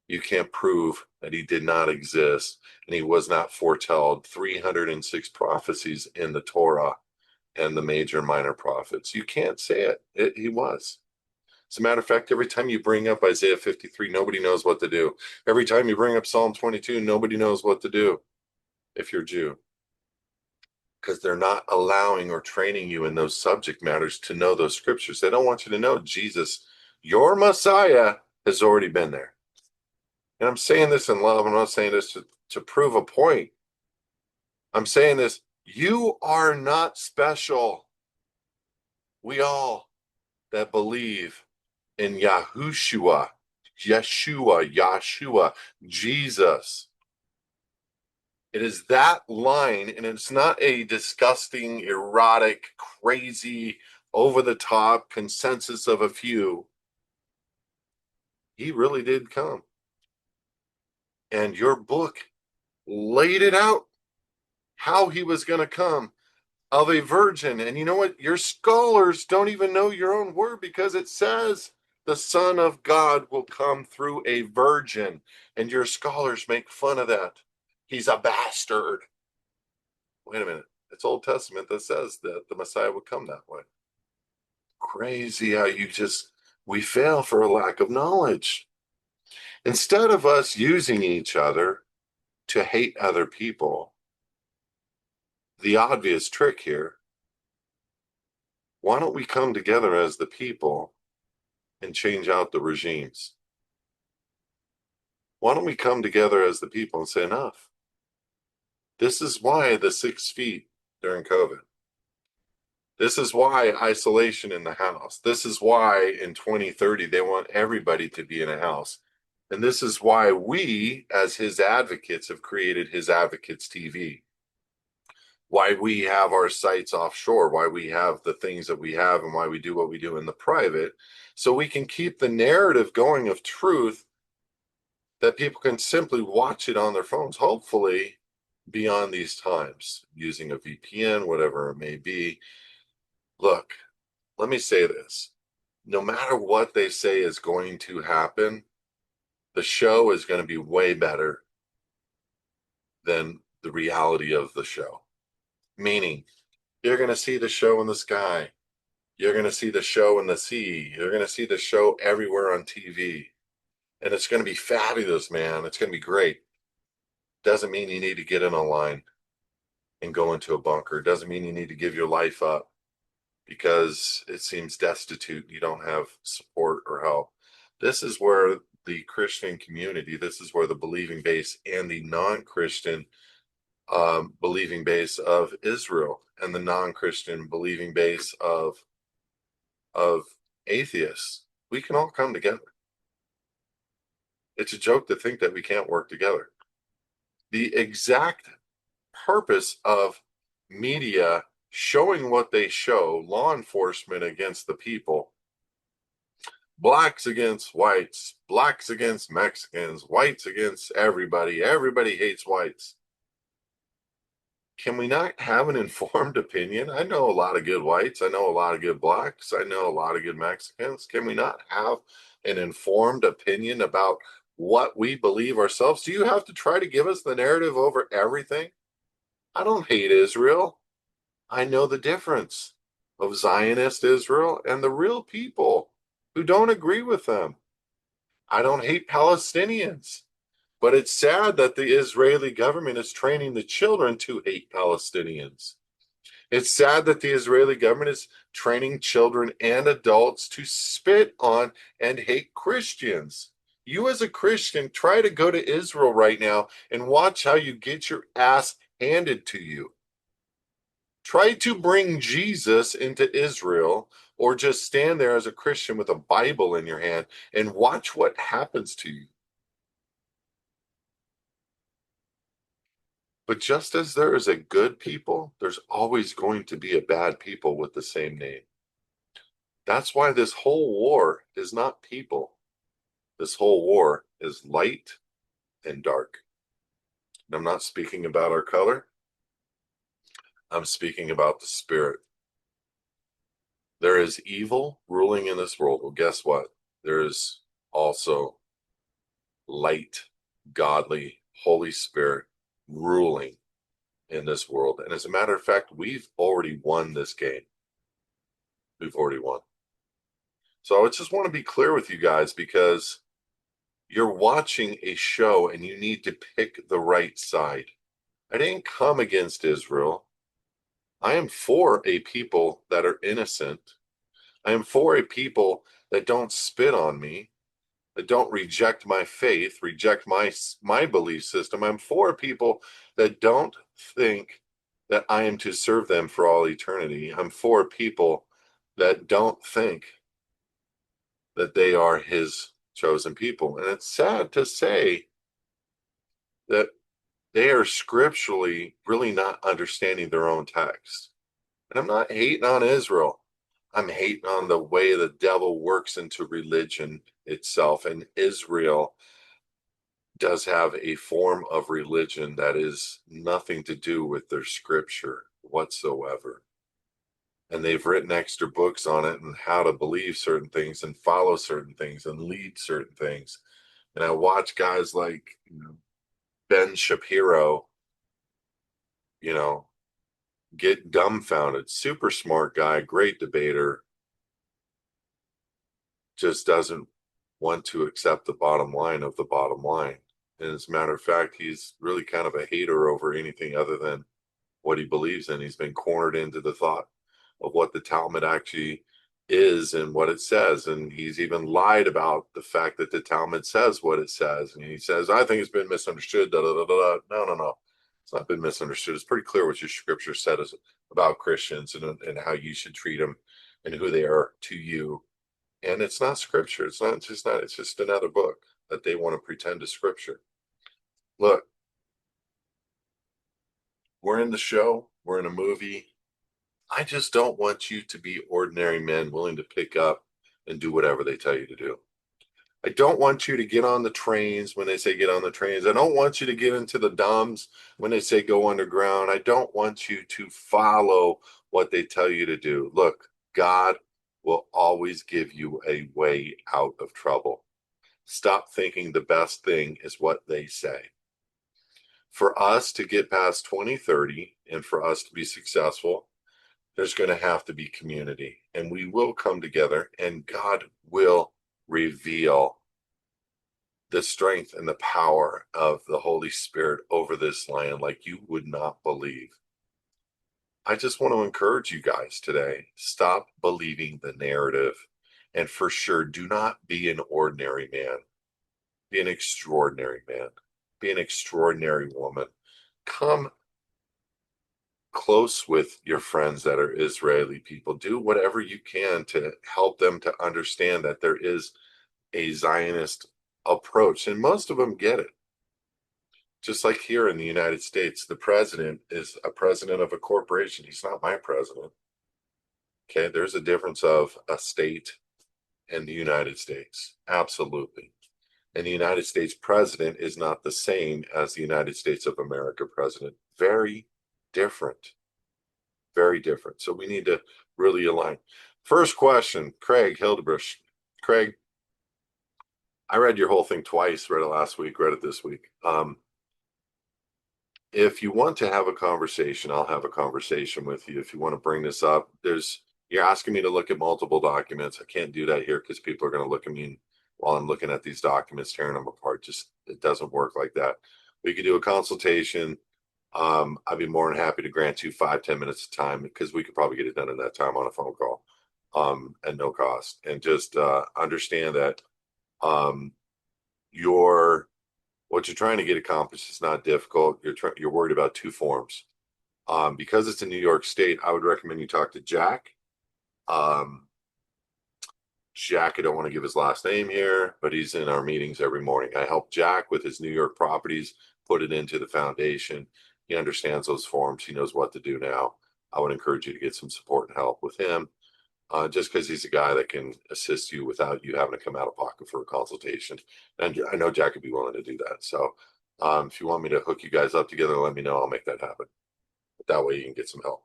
You can't prove that he did not exist and he was not foretold. 306 prophecies in the Torah and the major and minor prophets. You can't say it. He was. As a matter of fact, every time you bring up Isaiah 53, nobody knows what to do. Every time you bring up Psalm 22, nobody knows what to do if you're Jew, because they're not allowing or training you in those subject matters to know those scriptures. They don't want you to know Jesus, your Messiah, has already been there. And I'm saying this in love. I'm not saying this to prove a point. I'm saying this. You are not special. We all that believe in Yahushua, Yeshua, Jesus. It is that line, and it's not a disgusting, erotic, crazy, over-the-top consensus of a few. He really did come. And your book laid it out, how he was going to come, of a virgin. And you know what? Your scholars don't even know your own word, because it says the Son of God will come through a virgin. And your scholars make fun of that. He's a bastard. Wait a minute. It's Old Testament that says that the Messiah would come that way. Crazy how we fail for a lack of knowledge. Instead of us using each other to hate other people, the obvious trick here, why don't we come together as the people and change out the regimes? Why don't we come together as the people and say enough? This is why the 6 feet during COVID. This is why isolation in the house. This is why in 2030 they want everybody to be in a house. And this is why we, as his advocates, have created his Advocates TV. Why we have our sites offshore, why we have the things that we have, and why we do what we do in the private, so we can keep the narrative going of truth, that people can simply watch it on their phones, hopefully beyond these times, using a VPN, whatever it may be. Look, let me say this. No matter what they say is going to happen, the show is going to be way better than the reality of the show. Meaning, you're going to see the show in the sky. You're going to see the show in the sea. You're going to see the show everywhere on TV. And it's going to be fabulous, man. It's going to be great. Doesn't mean you need to get in a line. and go into a bunker. It doesn't mean you need to give your life up because it seems destitute. You don't have support or help. This is where the Christian community, this is where the believing base and the non-Christian believing base of Israel and the non-Christian believing base of atheists, we can all come together. It's a joke to think that we can't work together. The exact purpose of media showing what they show, law enforcement against the people, blacks against whites, blacks against Mexicans, whites against everybody. Everybody hates whites. Can we not have an informed opinion? I know a lot of good whites. I know a lot of good blacks. I know a lot of good Mexicans. Can we not have an informed opinion about what we believe ourselves? Do you have to try to give us the narrative over everything? I don't hate Israel. I know the difference of Zionist Israel and the real people who don't agree with them. I don't hate Palestinians. But it's sad that the Israeli government is training the children to hate Palestinians. It's sad that the Israeli government is training children and adults to spit on and hate Christians. You, as a Christian, try to go to Israel right now and watch how you get your ass handed to you. Try to bring Jesus into Israel or just stand there as a Christian with a Bible in your hand and watch what happens to you. But just as there is a good people, there's always going to be a bad people with the same name. That's why this whole war is not people. This whole war is light and dark. And I'm not speaking about our color. I'm speaking about the spirit. There is evil ruling in this world. Well, guess what? There is also light, godly, Holy Spirit ruling in this world. And as a matter of fact, we've already won this game. We've already won. So I just want to be clear with you guys because you're watching a show and you need to pick the right side. I didn't come against Israel. I am for a people that are innocent. I am for a people that don't spit on me, that don't reject my faith, reject my belief system. I'm for people that don't think that I am to serve them for all eternity. I'm for people that don't think that they are his chosen people. And it's sad to say that they are scripturally really not understanding their own text. And I'm not hating on Israel. I'm hating on the way the devil works into religion itself. And Israel does have a form of religion that is nothing to do with their scripture whatsoever. And they've written extra books on it and how to believe certain things and follow certain things and lead certain things. And I watch guys like Ben Shapiro, get dumbfounded. Super smart guy, great debater, just doesn't want to accept the bottom line of the bottom line. And as a matter of fact, he's really kind of a hater over anything other than what he believes in. He's been cornered into the thought of what the Talmud actually is and what it says. And he's even lied about the fact that the Talmud says what it says. And he says, I think it's been misunderstood. Da, da, da, da. No, no, no. It's not been misunderstood. It's pretty clear what your scripture said about Christians and how you should treat them and who they are to you. And it's not scripture. It's just another book that they want to pretend is scripture. Look, we're in the show. We're in a movie. I just don't want you to be ordinary men willing to pick up and do whatever they tell you to do. I don't want you to get on the trains when they say get on the trains. I don't want you to get into the dumbs when they say go underground. I don't want you to follow what they tell you to do. Look, God will always give you a way out of trouble. Stop thinking the best thing is what they say. For us to get past 2030 and for us to be successful, there's going to have to be community, and we will come together, and God will reveal the strength and the power of the Holy Spirit over this land like you would not believe. I just want to encourage you guys today, stop believing the narrative. And for sure, do not be an ordinary man. Be an extraordinary man. Be an extraordinary woman. Come close with your friends that are Israeli people. Do whatever you can to help them to understand that there is a Zionist approach, and most of them get it. Just like here in the United States, the president is a president of a corporation. He's not my president. Okay, there's a difference of a state and the United States. Absolutely. And the United States president is not the same as the United States of America president. Very different. Very different. So we need to really align. First question, Craig Hildebrand. Craig, I read your whole thing twice, read it last week, read it this week. If you want to have a conversation, I'll have a conversation with you. If you want to bring this up, you're asking me to look at multiple documents. I can't do that here because people are going to look at me while I'm looking at these documents, tearing them apart. Just it doesn't work like that. We could do a consultation. I'd be more than happy to grant you 5-10 minutes of time because we could probably get it done in that time on a phone call, at no cost. And just understand that your what you're trying to get accomplished is not difficult. You're worried about two forms. Because it's in New York State, I would recommend you talk to Jack. Jack, I don't want to give his last name here, but he's in our meetings every morning. I help Jack with his New York properties, put it into the foundation. He understands those forms. He knows what to do now. I would encourage you to get some support and help with him, just because he's a guy that can assist you without you having to come out of pocket for a consultation. And I know Jack would be willing to do that. So if you want me to hook you guys up together, let me know. I'll make that happen. But that way you can get some help.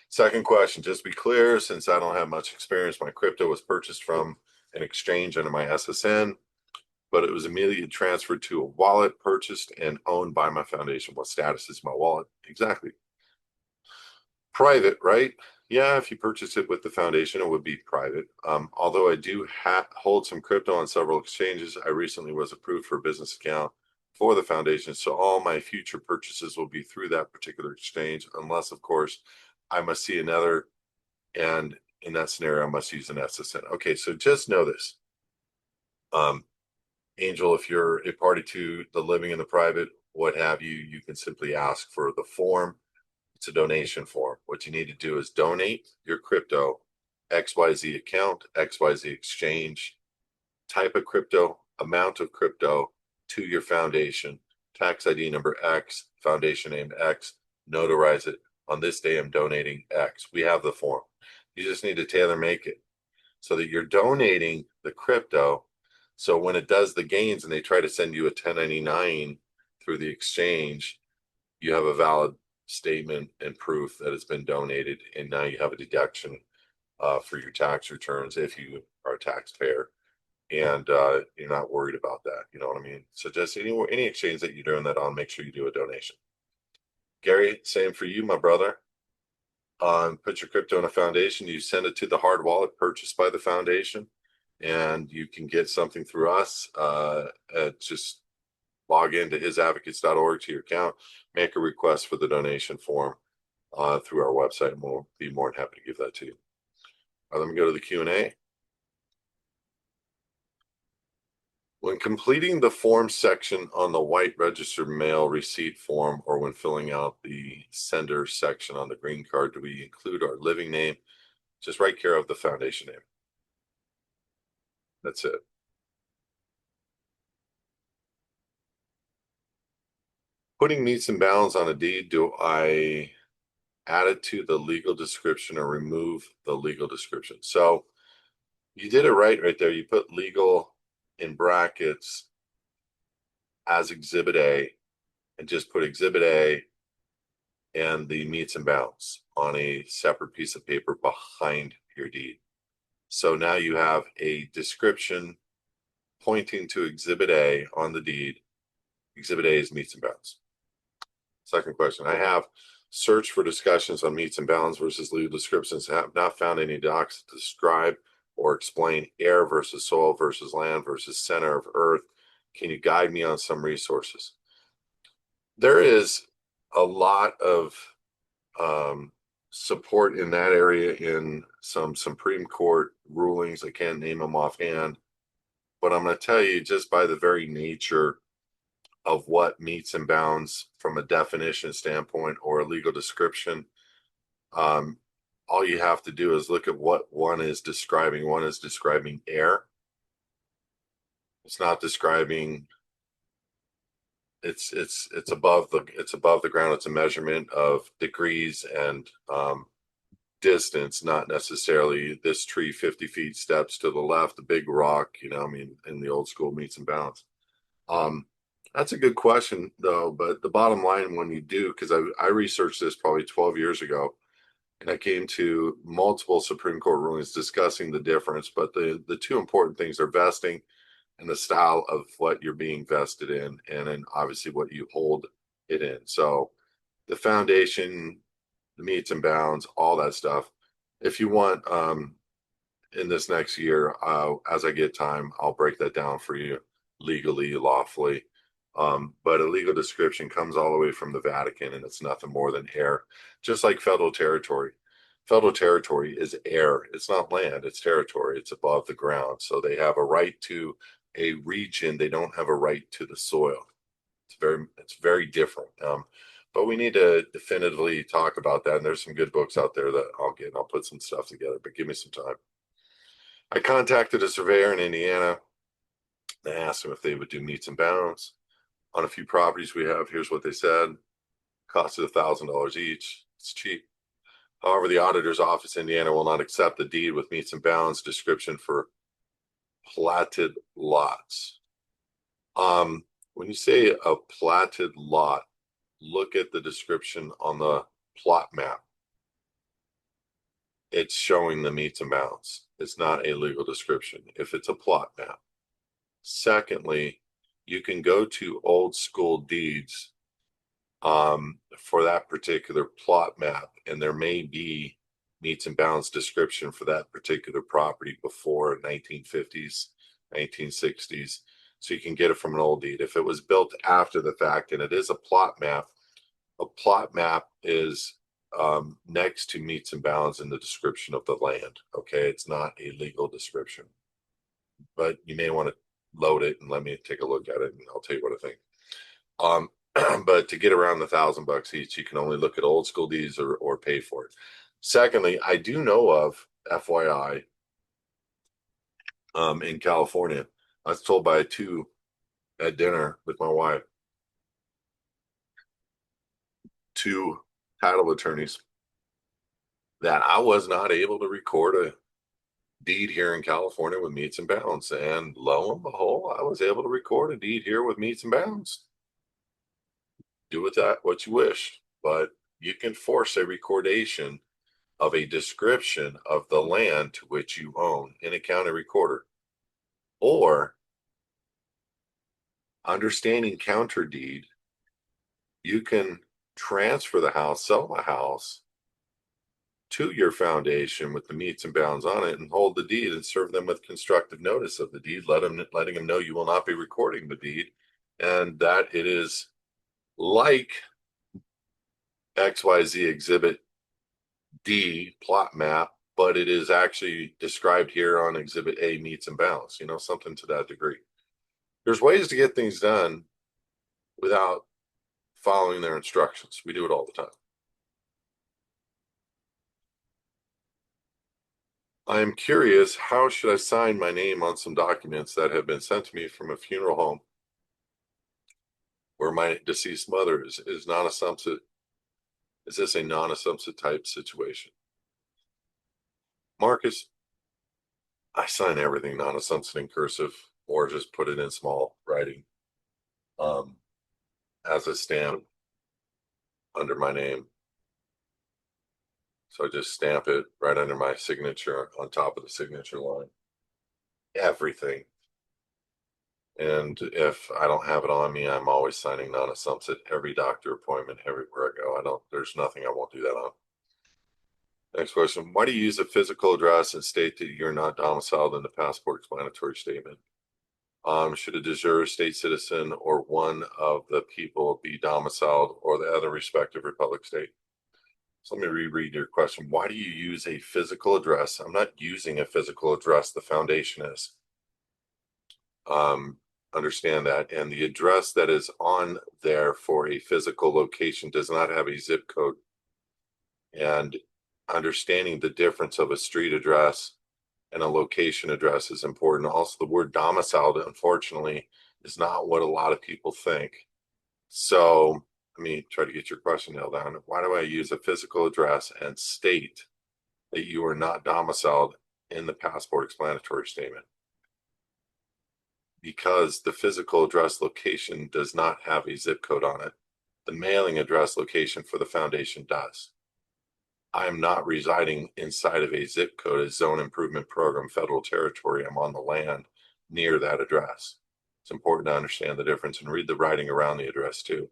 Second question, just be clear, since I don't have much experience, my crypto was purchased from an exchange under my SSN, but it was immediately transferred to a wallet purchased and owned by my foundation. What status is my wallet? Exactly. Private, right? Yeah, if you purchase it with the foundation, it would be private. Although I do hold some crypto on several exchanges, I recently was approved for a business account for the foundation. So all my future purchases will be through that particular exchange, unless, of course, I must see another. And in that scenario, I must use an SSN. Okay, so just know this. Angel, if you're a party to the living in the private, what have you, you can simply ask for the form. It's a donation form. What you need to do is donate your crypto, XYZ account, XYZ exchange, type of crypto, amount of crypto to your foundation, tax ID number X, foundation name X, notarize it. On this day, I'm donating X. We have the form. You just need to tailor make it so that you're donating the crypto. So when it does the gains and they try to send you a 1099 through the exchange, you have a valid statement and proof that it's been donated, and now you have a deduction for your tax returns if you are a taxpayer, and you're not worried about that. You know what I mean? So just any exchange that you're doing that on, make sure you do a donation. Gary, same for you, my brother. Put your crypto in a foundation. You send it to the hard wallet purchased by the foundation, and you can get something through us. Just log into hisadvocates.org to your account, make a request for the donation form through our website, and we'll be more than happy to give that to you. All right, let me go to the Q&A. When completing the form section on the white registered mail receipt form, or when filling out the sender section on the green card, do we include our living name? Just write care of the foundation name. That's it. Putting meets and bounds on a deed, do I add it to the legal description or remove the legal description? So you did it right there. You put legal in brackets as Exhibit A and just put Exhibit A and the meets and bounds on a separate piece of paper behind your deed. So now you have a description pointing to Exhibit A on the deed. Exhibit A is meets and bounds. Second question, I have searched for discussions on meets and bounds versus legal descriptions and have not found any docs to describe or explain air versus soil versus land versus center of earth. Can you guide me on some resources? There is a lot of support in that area in some Supreme Court rulings. I can't name them offhand, but I'm going to tell you just by the very nature of what meets and bounds from a definition standpoint or a legal description, um, all you have to do is look at what one is describing. One is describing air. It's not describing. It's above the ground. It's a measurement of degrees and distance, not necessarily this tree 50 feet steps to the left, a big rock. I mean, in the old school meets and bounds. Um, that's a good question, though. But the bottom line, when you do, because I researched this probably 12 years ago, and I came to multiple Supreme Court rulings discussing the difference. But the two important things are vesting and the style of what you're being vested in, and then obviously what you hold it in. So the foundation, the meets and bounds, all that stuff. If you want, in this next year, as I get time, I'll break that down for you legally, lawfully. But a legal description comes all the way from the Vatican, and it's nothing more than air, just like federal territory. Federal territory is air. It's not land, it's territory. It's above the ground. So they have a right to a region. They don't have a right to the soil. It's very different. But we need to definitively talk about that. And there's some good books out there that I'll get and I'll put some stuff together, but give me some time. I contacted a surveyor in Indiana. I asked them if they would do meets and bounds on a few properties we have. Here's what they said. Costed $1,000 each. It's cheap. However, the auditor's office in Indiana will not accept the deed with meets and bounds description for platted lots. When you say a platted lot, look at the description on the plot map. It's showing the meets and bounds. It's not a legal description if it's a plot map. Secondly, you can go to old school deeds for that particular plot map, and there may be meets and bounds description for that particular property before 1950s, 1960s. So you can get it from an old deed. If it was built after the fact and it is a plot map is next to meets and bounds in the description of the land. Okay, it's not a legal description, but you may want to load it and let me take a look at it, and I'll tell you what I think. But to get around the $1,000 each, you can only look at old school deeds or pay for it. Secondly, I do know of, FYI, in California, I was told by two at dinner with my wife, two title attorneys, that I was not able to record a deed here in California with meets and bounds. And lo and behold, I was able to record a deed here with meets and bounds. Do with that what you wish, but you can force a recordation of a description of the land to which you own in a county recorder, or understanding counter deed, you can transfer the house, sell the house to your foundation with the meets and bounds on it, and hold the deed and serve them with constructive notice of the deed, letting them know you will not be recording the deed and that it is like XYZ Exhibit D plot map, but it is actually described here on Exhibit A meets and bounds, something to that degree. There's ways to get things done without following their instructions. We do it all the time. I am curious, how should I sign my name on some documents that have been sent to me from a funeral home where my deceased mother is non-assumptive? Is this a non-assumptive type situation? Marcus, I sign everything non-assumptive in cursive or just put it in small writing as a stamp under my name. So I just stamp it right under my signature on top of the signature line. Everything. And if I don't have it on me, I'm always signing non-assumptive every doctor appointment, everywhere I go. There's nothing I won't do that on. Next question. Why do you use a physical address and state that you're not domiciled in the passport explanatory statement? Should a de jure state citizen or one of the people be domiciled or the other respective republic state? So let me reread your question. Why do you use a physical address? I'm not using a physical address. The foundation is. Um, Understand that. And the address that is on there for a physical location does not have a zip code. And understanding the difference of a street address and a location address is important. Also, the word domiciled, unfortunately, is not what a lot of people think. So let me try to get your question nailed down. Why do I use a physical address and state that you are not domiciled in the passport explanatory statement? Because the physical address location does not have a zip code on it. The mailing address location for the foundation does. I am not residing inside of a zip code, a zone improvement program, federal territory. I'm on the land near that address. It's important to understand the difference and read the writing around the address too.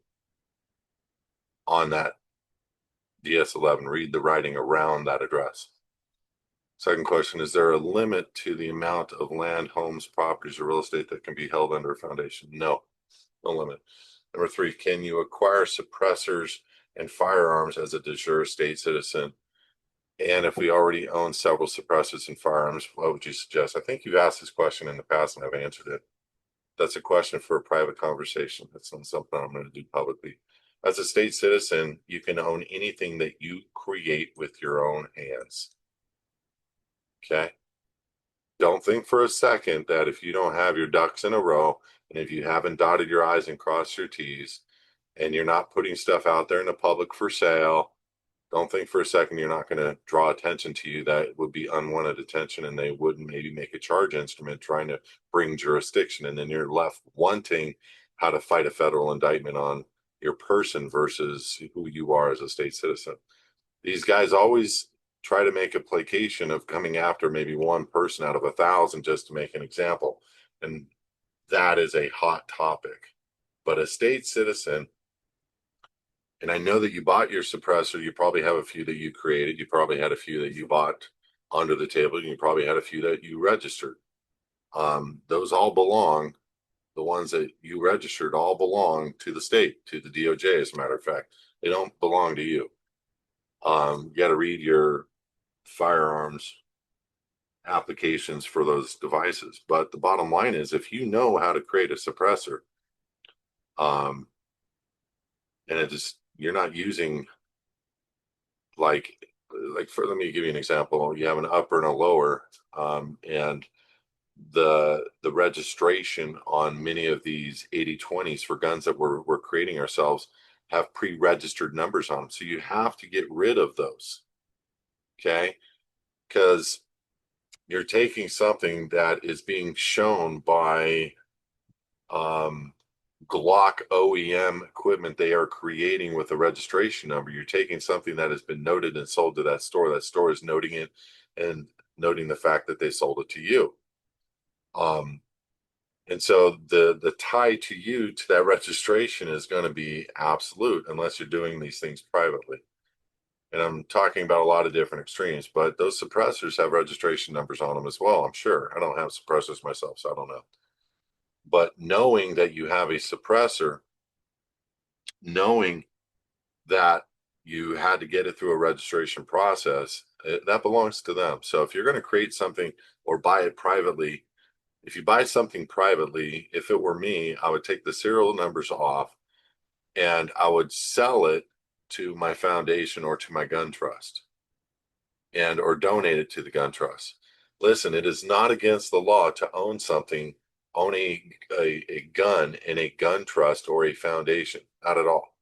On that DS11, read the writing around that address. Second question, is there a limit to the amount of land, homes, properties, or real estate that can be held under a foundation? No, no limit. Number three, can you acquire suppressors and firearms as a de jure state citizen? And if we already own several suppressors and firearms, what would you suggest? I think you've asked this question in the past and I've answered it. That's a question for a private conversation. That's not something I'm going to do publicly. As a state citizen, you can own anything that you create with your own hands. Okay? Don't think for a second that if you don't have your ducks in a row and if you haven't dotted your I's and crossed your T's and you're not putting stuff out there in the public for sale, don't think for a second you're not going to draw attention to you that would be unwanted attention and they wouldn't maybe make a charge instrument trying to bring jurisdiction. And then you're left wanting how to fight a federal indictment on your person versus who you are as a state citizen. These guys always try to make a placation of coming after maybe one person out of 1,000 just to make an example. And that is a hot topic. But a state citizen, and I know that you bought your suppressor, you probably have a few that you created, you probably had a few that you bought under the table, and you probably had a few that you registered. Those all belong, the ones that you registered all belong to the state, to the DOJ, as a matter of fact. They don't belong to you. You got to read your firearms applications for those devices. But the bottom line is if you know how to create a suppressor, um, and it just you're not using like for let me give you an example. You have an upper and a lower, and the registration on many of these 8020s for guns that we're creating ourselves have pre-registered numbers on them. So you have to get rid of those. Okay. Because you're taking something that is being shown by Glock OEM equipment they are creating with a registration number. You're taking something that has been noted and sold to that store. That store is noting it and noting the fact that they sold it to you. And so the tie to you to that registration is going to be absolute unless you're doing these things privately. And I'm talking about a lot of different extremes, but those suppressors have registration numbers on them as well, I'm sure. I don't have suppressors myself, so I don't know. But knowing that you have a suppressor, knowing that you had to get it through a registration process, that belongs to them. So if you're going to create something or buy it privately, if you buy something privately, if it were me, I would take the serial numbers off and I would sell it to my foundation or to my gun trust and or donate it to the gun trust. Listen, it is not against the law to own something, own a gun in a gun trust or a foundation, not at all.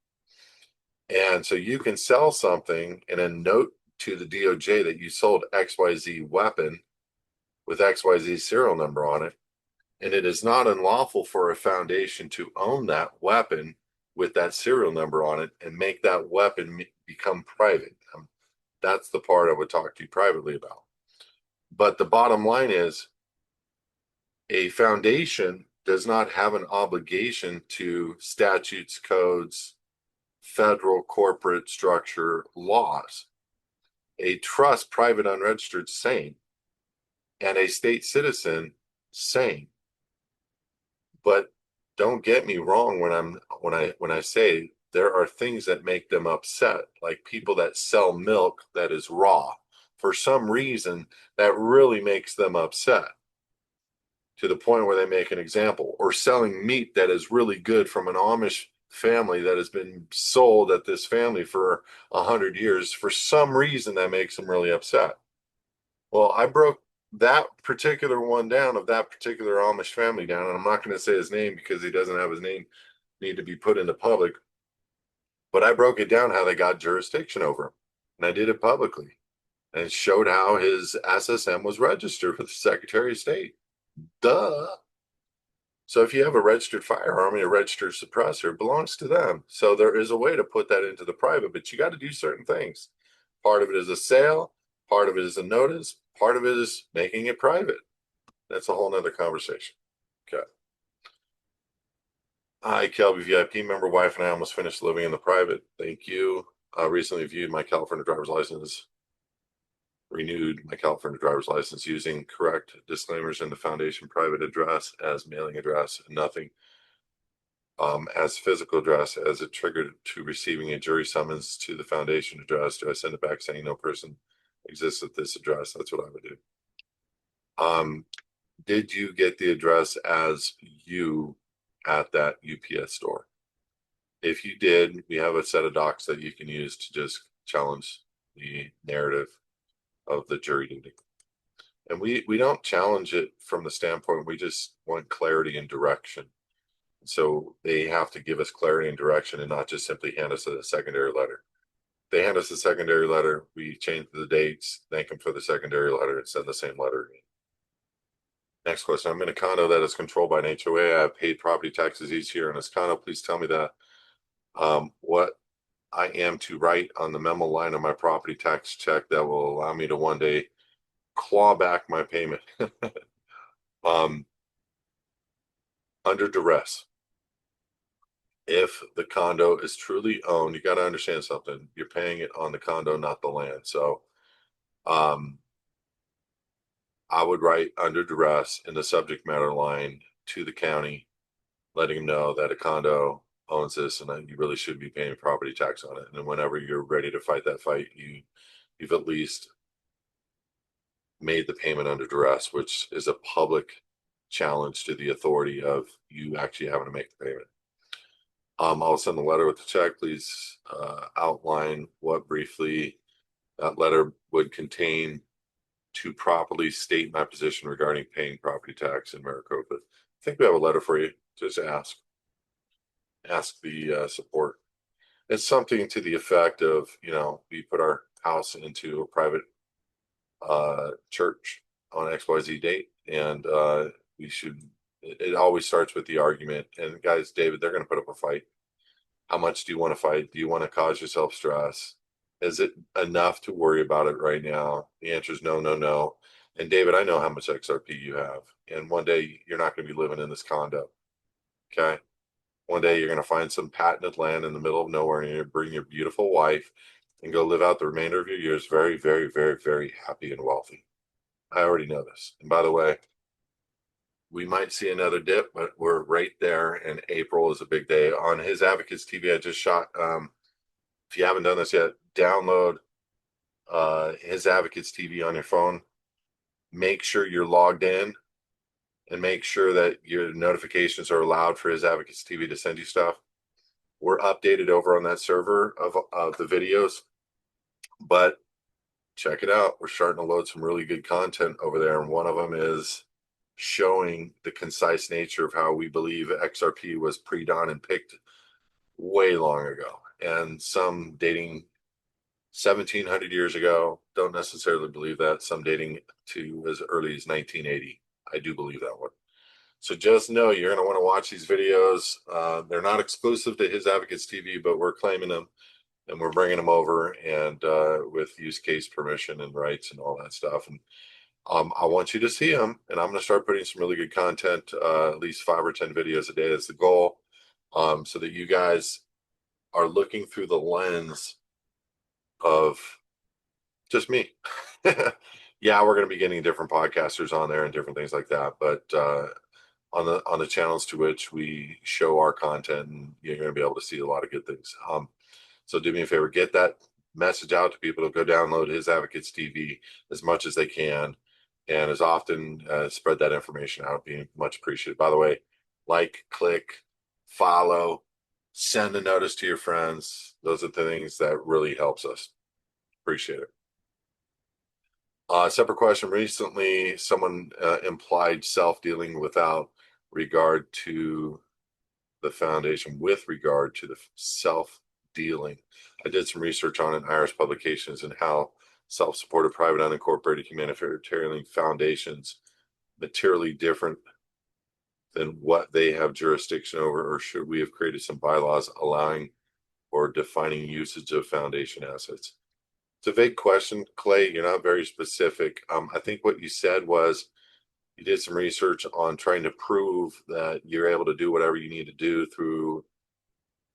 And so you can sell something and then note to the DOJ that you sold XYZ weapon with XYZ serial number on it. And it is not unlawful for a foundation to own that weapon with that serial number on it and make that weapon become private. That's the part I would talk to you privately about. But the bottom line is a foundation does not have an obligation to statutes, codes, federal corporate structure, laws. A trust, private, unregistered, same, and a state citizen, same. But don't get me wrong when I say there are things that make them upset, like people that sell milk that is raw. For some reason, that really makes them upset to the point where they make an example, or selling meat that is really good from an Amish family that has been sold at this family for 100 years. For some reason, that makes them really upset. Well, I broke that particular one down of that particular Amish family down, and I'm not going to say his name because he doesn't have his name need to be put into public, but I broke it down how they got jurisdiction over him, and I did it publicly, and it showed how his SSM was registered with the Secretary of State. Duh. So if you have a registered firearm and a registered suppressor, it belongs to them. So there is a way to put that into the private, but you got to do certain things. Part of it is a sale, part of it is a notice, part of it is making it private. That's a whole nother conversation. Okay. Hi, Kelby VIP member, wife, and I almost finished living in the private. Thank you. Recently viewed my California driver's license, renewed my California driver's license using correct disclaimers in the foundation private address as mailing address and nothing as physical address as it triggered to receiving a jury summons to the foundation address. Do I send it back saying no person exists at this address? That's what I would do. Did you get the address as you at that UPS store? If you did, we have a set of docs that you can use to just challenge the narrative of the jury duty. And we don't challenge it from the standpoint, we just want clarity and direction. So they have to give us clarity and direction and not just simply hand us a secondary letter. They hand us a secondary letter, we change the dates, thank them for the secondary letter, and send the same letter. Next question. I'm in a condo that is controlled by an HOA. I have paid property taxes each year in this condo. Please tell me that what I am to write on the memo line of my property tax check that will allow me to one day claw back my payment. Under duress. If the condo is truly owned, you got to understand something. You're paying it on the condo, not the land. So I would write under duress in the subject matter line to the county, letting them know that a condo owns this and you really should be paying property tax on it. And then whenever you're ready to fight that fight, you've at least made the payment under duress, which is a public challenge to the authority of you actually having to make the payment. I'll send the letter with the check. Please outline what briefly that letter would contain to properly state my position regarding paying property tax in Maricopa. I think we have a letter for you. Just ask the support. It's something to the effect of, we put our house into a private church on XYZ date, and we should. It always starts with the argument. And guys, David, they're going to put up a fight. How much do you want to fight? Do you want to cause yourself stress? Is it enough to worry about it right now? The answer is no, no, no. And David, I know how much XRP you have. And one day you're not going to be living in this condo. Okay. One day you're going to find some patented land in the middle of nowhere and you're going to bring your beautiful wife and go live out the remainder of your years very, very, very, very happy and wealthy. I already know this. And by the way, we might see another dip, but we're right there. And April is a big day. On his Advocates TV, I just shot. If you haven't done this yet, download his Advocates TV on your phone. Make sure you're logged in and make sure that your notifications are allowed for his Advocates TV to send you stuff. We're updated over on that server of the videos, but check it out. We're starting to load some really good content over there. And one of them is showing the concise nature of how we believe XRP was pre-dawn and picked way long ago. And some dating 1700 years ago, don't necessarily believe that. Some dating to as early as 1980. I do believe that one. So just know you're going to want to watch these videos. They're not exclusive to his Advocates TV, but we're claiming them and we're bringing them over and with use case permission and rights and all that stuff. And I want you to see them, and I'm going to start putting some really good content, at least 5 or 10 videos a day. That's the goal, so that you guys are looking through the lens of just me. Yeah, we're going to be getting different podcasters on there and different things like that, but on the channels to which we show our content, and you're going to be able to see a lot of good things. So do me a favor, get that message out to people to go download His Advocates TV as much as they can, and as often spread that information out. Be much appreciated. By the way, like, click, follow, send a notice to your friends. Those are the things that really helps us. Appreciate it. Separate question. Recently, someone implied self-dealing without regard to the foundation, with regard to the self-dealing. I did some research on it in Iris Publications and how self-supported private unincorporated humanitarian foundations materially different than what they have jurisdiction over, or should we have created some bylaws allowing or defining usage of foundation assets? It's a vague question, Clay. You're not very specific. I think what you said was you did some research on trying to prove that you're able to do whatever you need to do through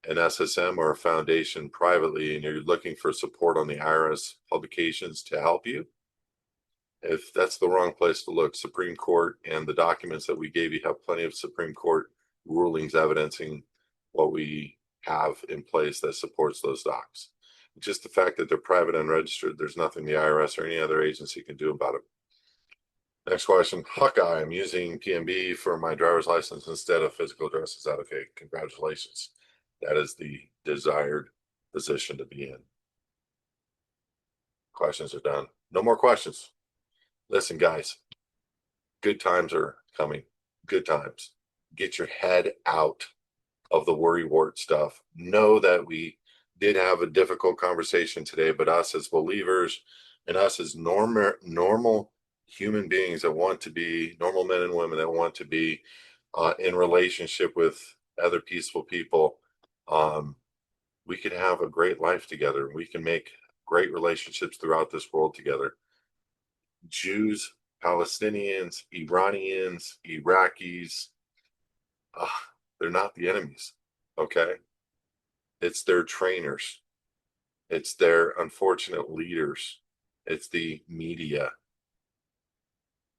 an SSM or a foundation privately, and you're looking for support on the IRS publications to help you. If that's the wrong place to look, Supreme Court and the documents that we gave you have plenty of Supreme Court rulings evidencing what we have in place that supports those docs. Just the fact that they're private and registered, there's nothing the IRS or any other agency can do about it. Next question. Hawkeye, I'm using PMB for my driver's license instead of physical address. Is that okay? Congratulations. That is the desired position to be in. Questions are done. No more questions. Listen, guys, good times are coming. Good times. Get your head out of the worry wart stuff. Know that we did have a difficult conversation today, but us as believers and us as normal human beings that want to be normal men and women that want to be in relationship with other peaceful people, we can have a great life together. We can make great relationships throughout this world together. Jews, Palestinians, Iranians, Iraqis, they're not the enemies, okay? It's their trainers. It's their unfortunate leaders. It's the media.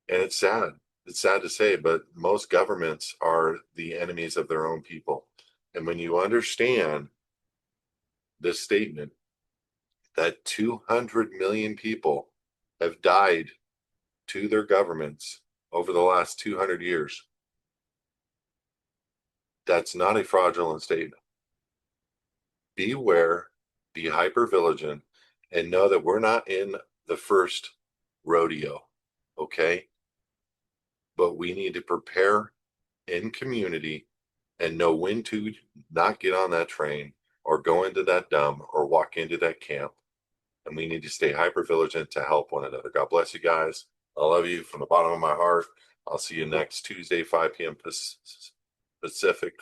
And it's sad. It's sad to say, but most governments are the enemies of their own people. And when you understand this statement that 200 million people have died to their governments over the last 200 years, that's not a fraudulent statement. Beware, be hyper vigilant, and know that we're not in the first rodeo, okay? But we need to prepare in community and know when to not get on that train or go into that dump or walk into that camp. And we need to stay hyper vigilant to help one another. God bless you guys. I love you from the bottom of my heart. I'll see you next Tuesday, 5 p.m. Pacific.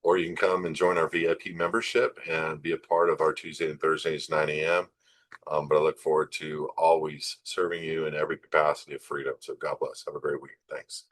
Or you can come and join our VIP membership and be a part of our Tuesday and Thursdays, 9 a.m. But I look forward to always serving you in every capacity of freedom. So God bless. Have a great week. Thanks.